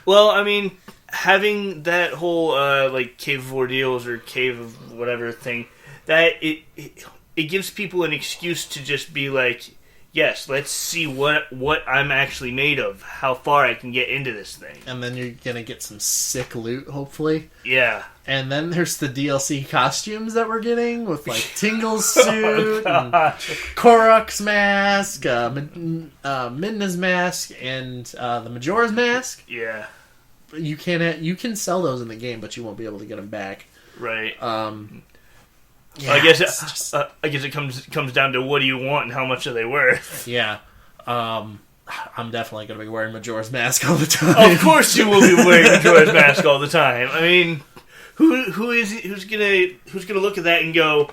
Well, I mean, having that whole like Cave of Ordeals or Cave of whatever thing, that it gives people an excuse to just be like, yes, let's see what I'm actually made of, how far I can get into this thing. And then you're gonna get some sick loot, hopefully. Yeah. And then there's the DLC costumes that we're getting, with like Tingle's suit, and Korok's mask, Midna's mask, and the Majora's mask. Yeah. You can sell those in the game, but you won't be able to get them back. Right. Yeah, I guess it comes down to what do you want and how much are they worth. Yeah. I'm definitely going to be wearing Majora's Mask all the time. Of course you will be wearing Majora's Mask all the time. I mean, who's gonna look at that and go,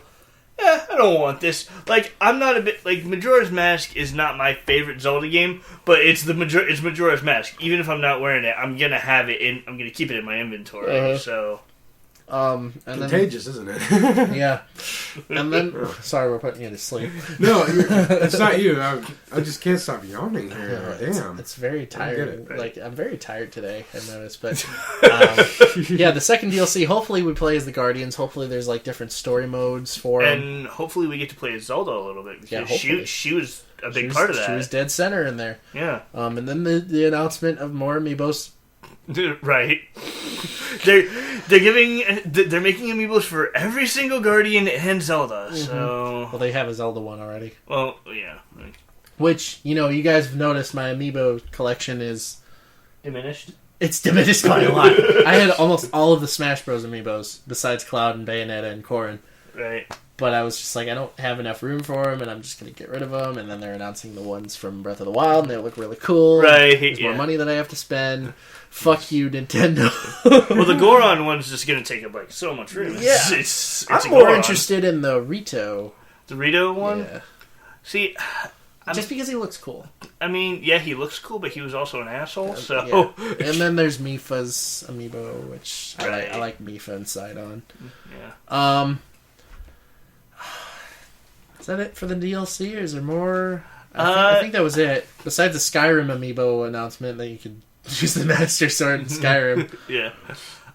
I don't want this. Like, I'm not a bit like Majora's Mask is not my favorite Zelda game, but it's Majora's Mask. Even if I'm not wearing it, I'm gonna have it in. I'm gonna keep it in my inventory. So. And contagious, isn't it? Yeah. And then, sorry, we're putting you to sleep. No, it's not you. I just can't stop yawning here. Damn, it's very tired. Right. Like, I'm very tired today. I noticed, but yeah, the second DLC. Hopefully, we play as the Guardians. Hopefully, there's like different story modes for them, and hopefully, we get to play as Zelda a little bit because hopefully. she was a big part of that. She was dead center in there. Yeah. And then the announcement of more amiibos. Right. They're making amiibos for every single Guardian and Zelda. So Well, they have a Zelda one already. well, yeah. Which, you guys have noticed my amiibo collection is Diminished. it's diminished by a lot. I had almost all of the Smash Bros. Amiibos besides Cloud and Bayonetta and Corrin. Right. But I was just like, I don't have enough room for them, and I'm just going to get rid of them. And then they're announcing the ones from Breath of the Wild, and they look really cool. Right. There's more money that I have to spend. Fuck you, Nintendo. Well, the Goron one's just going to take up like so much room. Yeah. It's I'm a more Goron. interested in the Rito. The Rito one? Yeah. See, Just because he looks cool. I mean, yeah, he looks cool, but he was also an asshole, so... Yeah. And then there's Mifa's amiibo, which Right. I like Mifa and Sidon. Yeah. Is that it for the DLC, or is there more? I think that was it. Besides the Skyrim amiibo announcement that you could use the Master Sword in Skyrim. Yeah.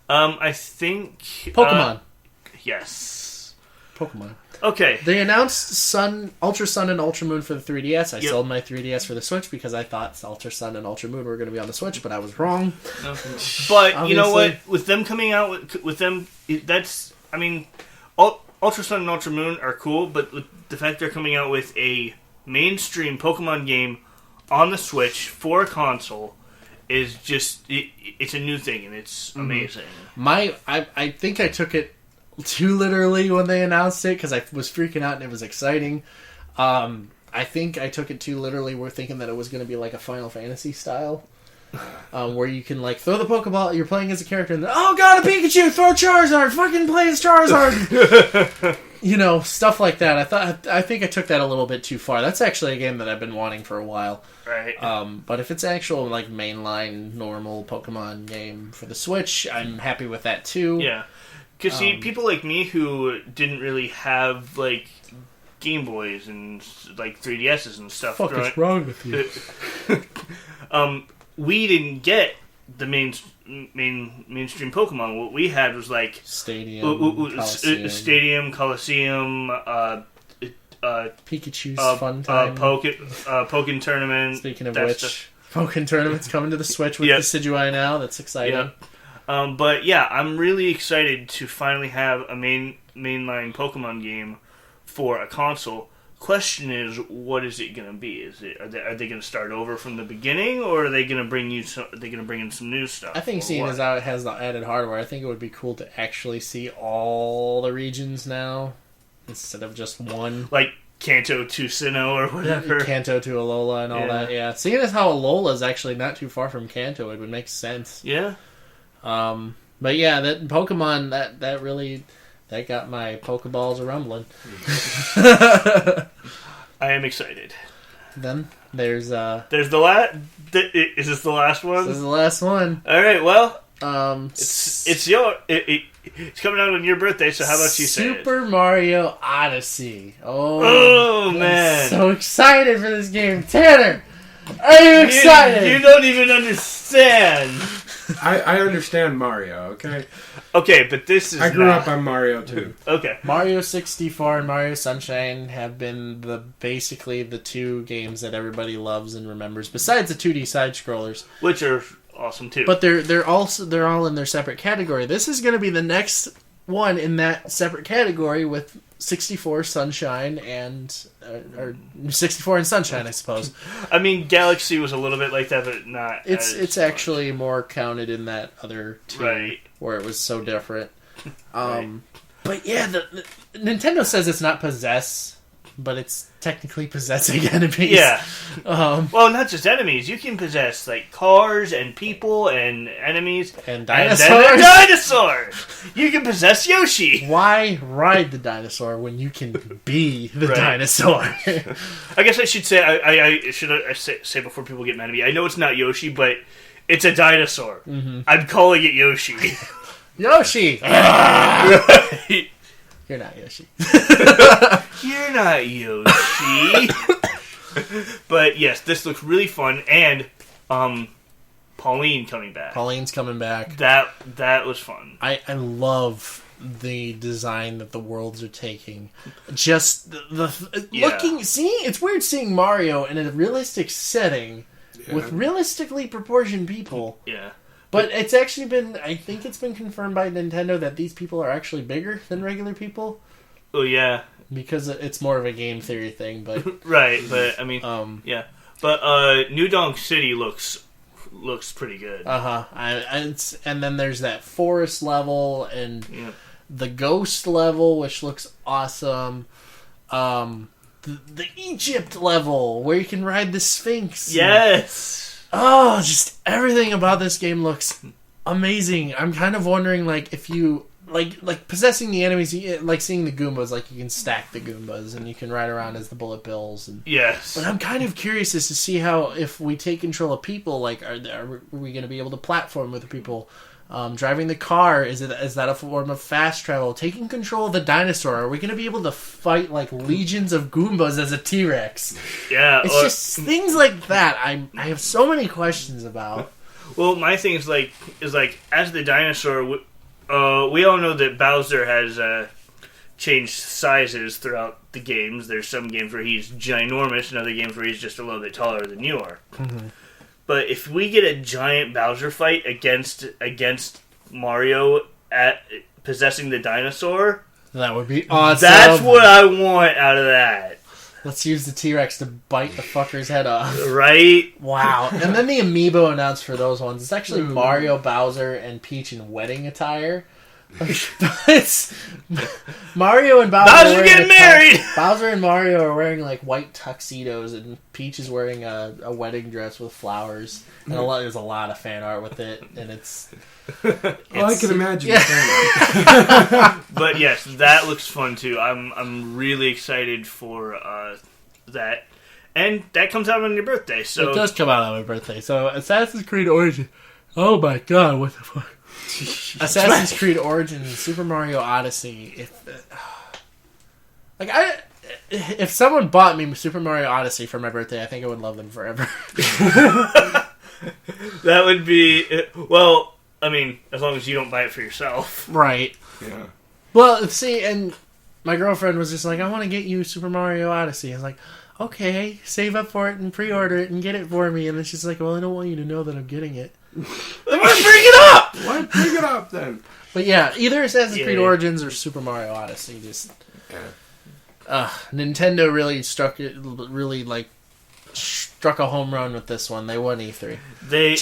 I think... Pokemon. Yes. Pokemon. Okay. They announced Ultra Sun and Ultra Moon for the 3DS. I sold my 3DS for the Switch because I thought Ultra Sun and Ultra Moon were going to be on the Switch, but I was wrong. No. But you know Obviously. what? With them coming out with them, that's... I mean, Ultra Sun and Ultra Moon are cool, but with the fact they're coming out with a mainstream Pokemon game on the Switch for a console is just... It's a new thing, and it's amazing. I think I took it too literally when they announced it because I was freaking out and it was exciting. I think I took it too literally. We're thinking that it was going to be like a Final Fantasy style, where you can like throw the Pokeball. You're playing as a character, and then, oh god, a Pikachu! Throw Charizard! Fucking play as Charizard! Stuff like that. I think I took that a little bit too far. That's actually a game that I've been wanting for a while. Right. But if it's actual like mainline normal Pokemon game for the Switch, I'm happy with that too. Yeah. Because, see, people like me who didn't really have, like, Game Boys and, like, 3DSs and stuff. What the fuck is wrong with you? We didn't get the mainstream Pokemon. What we had was, like... Stadium, Coliseum, Pikachu's Fun Time. Pokken Tournament. Speaking of which, Pokken Tournament's coming to the Switch with the Decidueye now. That's exciting. Yep. But yeah, I'm really excited to finally have a mainline Pokemon game for a console. Question is, what is it going to be? Are they going to start over from the beginning, or are they going to bring in some new stuff? I think seeing as how it has the added hardware, I think it would be cool to actually see all the regions now instead of just one. Like Kanto to Sinnoh or whatever. Kanto to Alola and all that. Yeah, seeing as how Alola is actually not too far from Kanto, it would make sense. Yeah. But yeah, that Pokemon that really got my Pokeballs a rumbling. I am excited. Then there's the last. Is this the last one? This is the last one. All right. Well, it's it's coming out on your birthday. So how about you say it? Super Mario Odyssey. Oh man! I'm so excited for this game, Tanner. Are you excited? You don't even understand. I understand Mario, okay? Okay, but this is I grew up on Mario, too. Okay. Mario 64 and Mario Sunshine have been basically the two games that everybody loves and remembers, besides the 2D side-scrollers. Which are awesome, too. But they're all in their separate category. This is going to be the next one in that separate category with 64 Sunshine and... or 64 and Sunshine, I suppose. I mean, Galaxy was a little bit like that, but not It's actually more counted in that other two, right, where it was so different. But yeah, the Nintendo says it's not possess, but it's technically possessing enemies. Yeah. Well, not just enemies. You can possess like cars and people and enemies and dinosaurs. And then a dinosaur. You can possess Yoshi. Why ride the dinosaur when you can be the dinosaur? I guess I should say I should say before people get mad at me. I know it's not Yoshi, but it's a dinosaur. Mm-hmm. I'm calling it Yoshi. Yoshi. You're not Yoshi. You're not Yoshi. But yes, this looks really fun, and Pauline coming back. Pauline's coming back. That was fun. I love the design that the worlds are taking. Just looking, seeing it's weird seeing Mario in a realistic setting with realistically proportioned people. Yeah. But it's actually been, I think it's been confirmed by Nintendo that these people are actually bigger than regular people. Oh, yeah. Because it's more of a game theory thing, but... Right, but, I mean, yeah. But, New Donk City looks pretty good. Uh-huh. And then there's that forest level, and the ghost level, which looks awesome. The Egypt level, where you can ride the Sphinx. Yes! Oh, just everything about this game looks amazing. I'm kind of wondering, like, if you like possessing the enemies, like seeing the Goombas, like you can stack the Goombas and you can ride around as the bullet bills. And, yes. But I'm kind of curious as to see how, if we take control of people, like, are we going to be able to platform with the people? Driving the car, is that a form of fast travel? Taking control of the dinosaur, are we going to be able to fight like legions of Goombas as a T-Rex? Yeah, it's just things like that. I have so many questions about. Well, my thing is like as the dinosaur, we all know that Bowser has changed sizes throughout the games. There's some games where he's ginormous, and other games where he's just a little bit taller than you are. Mm-hmm. But if we get a giant Bowser fight against Mario at possessing the dinosaur, that would be awesome. That's what I want out of that. Let's use the T-Rex to bite the fucker's head off. Right? Wow. And then the amiibo announced for those ones. It's actually Mario, Bowser, and Peach in wedding attire. It's Mario and Bowser getting married. Bowser and Mario are wearing like white tuxedos, and Peach is wearing a wedding dress with flowers. And there's a lot of fan art with it, and it's I can imagine. Yeah. But yes, that looks fun too. I'm really excited for that, and that comes out on your birthday. So it does come out on my birthday. So Assassin's Creed Origins. Oh my god! What the fuck? Assassin's Creed Origins, Super Mario Odyssey. If someone bought me Super Mario Odyssey for my birthday, I think I would love them forever. That would be well. I mean, as long as you don't buy it for yourself, right? Yeah. Well, see, and my girlfriend was just like, "I want to get you Super Mario Odyssey." I was like, "Okay, save up for it and pre-order it and get it for me." And then she's like, "Well, I don't want you to know that I'm getting it." Then why bring it up? Why bring it up then? But yeah, either Assassin's Creed Origins or Super Mario Odyssey. Just Nintendo really struck a home run with this one. They won E3. They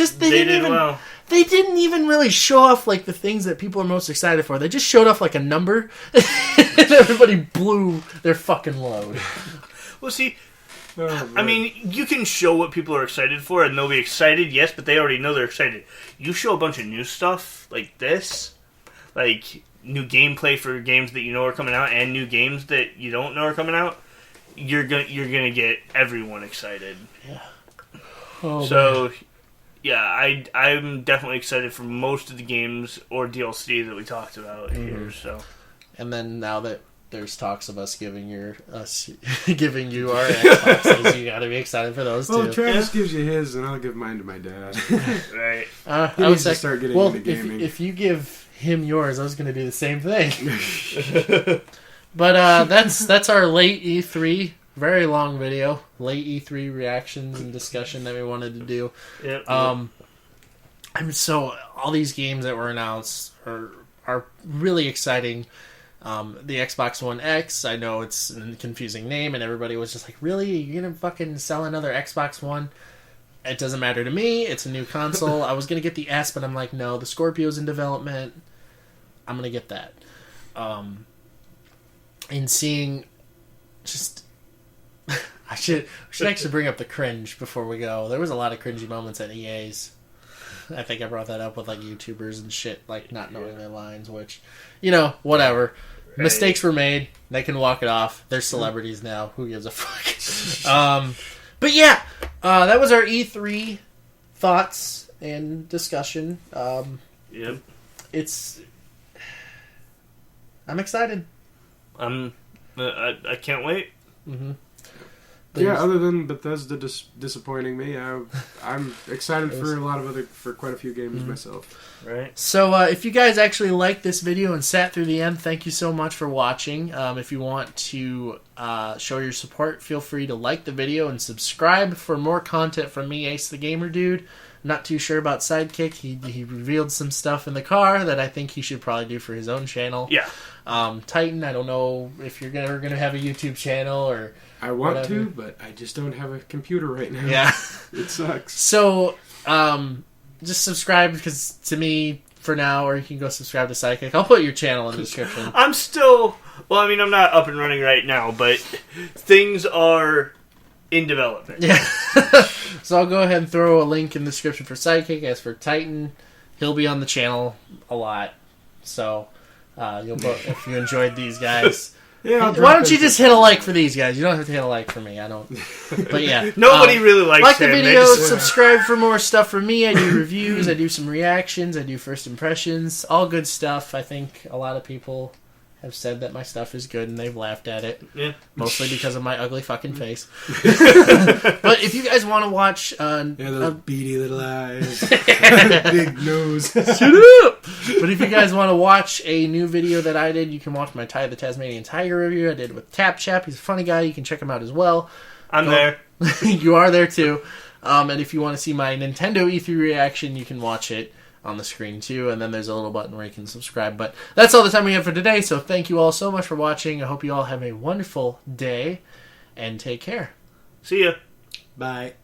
didn't even really show off like the things that people are most excited for. They just showed off like a number, and everybody blew their fucking load. Well, see. I mean, you can show what people are excited for, and they'll be excited, yes, but they already know they're excited. You show a bunch of new stuff like this, like new gameplay for games that you know are coming out, and new games that you don't know are coming out. You're gonna get everyone excited. Yeah. I'm definitely excited for most of the games or DLC that we talked about here. So, and then now that there's talks of us giving you our Xboxes, you gotta be excited for those too. Well, Travis gives you his, and I'll give mine to my dad. Right. He needs to start getting into gaming. If you give him yours, I was gonna do the same thing. But that's our late E3, very long video, late E3 reactions and discussion that we wanted to do. Yep. All these games that were announced are really exciting. The Xbox One X, I know it's a confusing name, and everybody was just like, really? You're gonna fucking sell another Xbox One? It doesn't matter to me. It's a new console. I was gonna get the S, but I'm like, no, the Scorpio's in development. I'm gonna get that. And seeing just I should actually bring up the cringe before we go. There was a lot of cringy moments at EA's. I think I brought that up with like YouTubers and shit, like not knowing their lines, which, whatever. Right. Mistakes were made. They can walk it off. They're celebrities now. Who gives a fuck? But yeah, that was our E3 thoughts and discussion. Yep. I'm excited. I can't wait. Mm-hmm. Yeah, other than Bethesda disappointing me, I'm excited for quite a few games myself. Right. So if you guys actually liked this video and sat through the end, thank you so much for watching. If you want to show your support, feel free to like the video and subscribe for more content from me, Ace the Gamer Dude. I'm not too sure about Sidekick. He revealed some stuff in the car that I think he should probably do for his own channel. Yeah. Titan, I don't know if you're ever going to have a YouTube channel or... I want to, but I just don't have a computer right now. Yeah. It sucks. So, just subscribe, because to me, for now, or you can go subscribe to Sidekick. I'll put your channel in the description. I'm not up and running right now, but things are in development. Yeah. So I'll go ahead and throw a link in the description for Sidekick. As for Titan, he'll be on the channel a lot. So, if you enjoyed these guys... Yeah, why don't you just hit a like for these guys? You don't have to hit a like for me. I don't. But yeah. Nobody really likes like the video, subscribe for more stuff from me. I do reviews, I do some reactions, I do first impressions. All good stuff. I think a lot of people have said that my stuff is good and they've laughed at it. Yeah. Mostly because of my ugly fucking face. But if you guys want to watch... those beady little eyes. Big nose. Shut up! But if you guys want to watch a new video that I did, you can watch my the Tasmanian Tiger review I did with Tap Chap. He's a funny guy. You can check him out as well. I'm there. You are there too. And if you want to see my Nintendo E3 reaction, you can watch it on the screen too, and then there's a little button where you can subscribe. But that's all the time we have for today, so thank you all so much for watching. I hope you all have a wonderful day, and take care. See ya. Bye.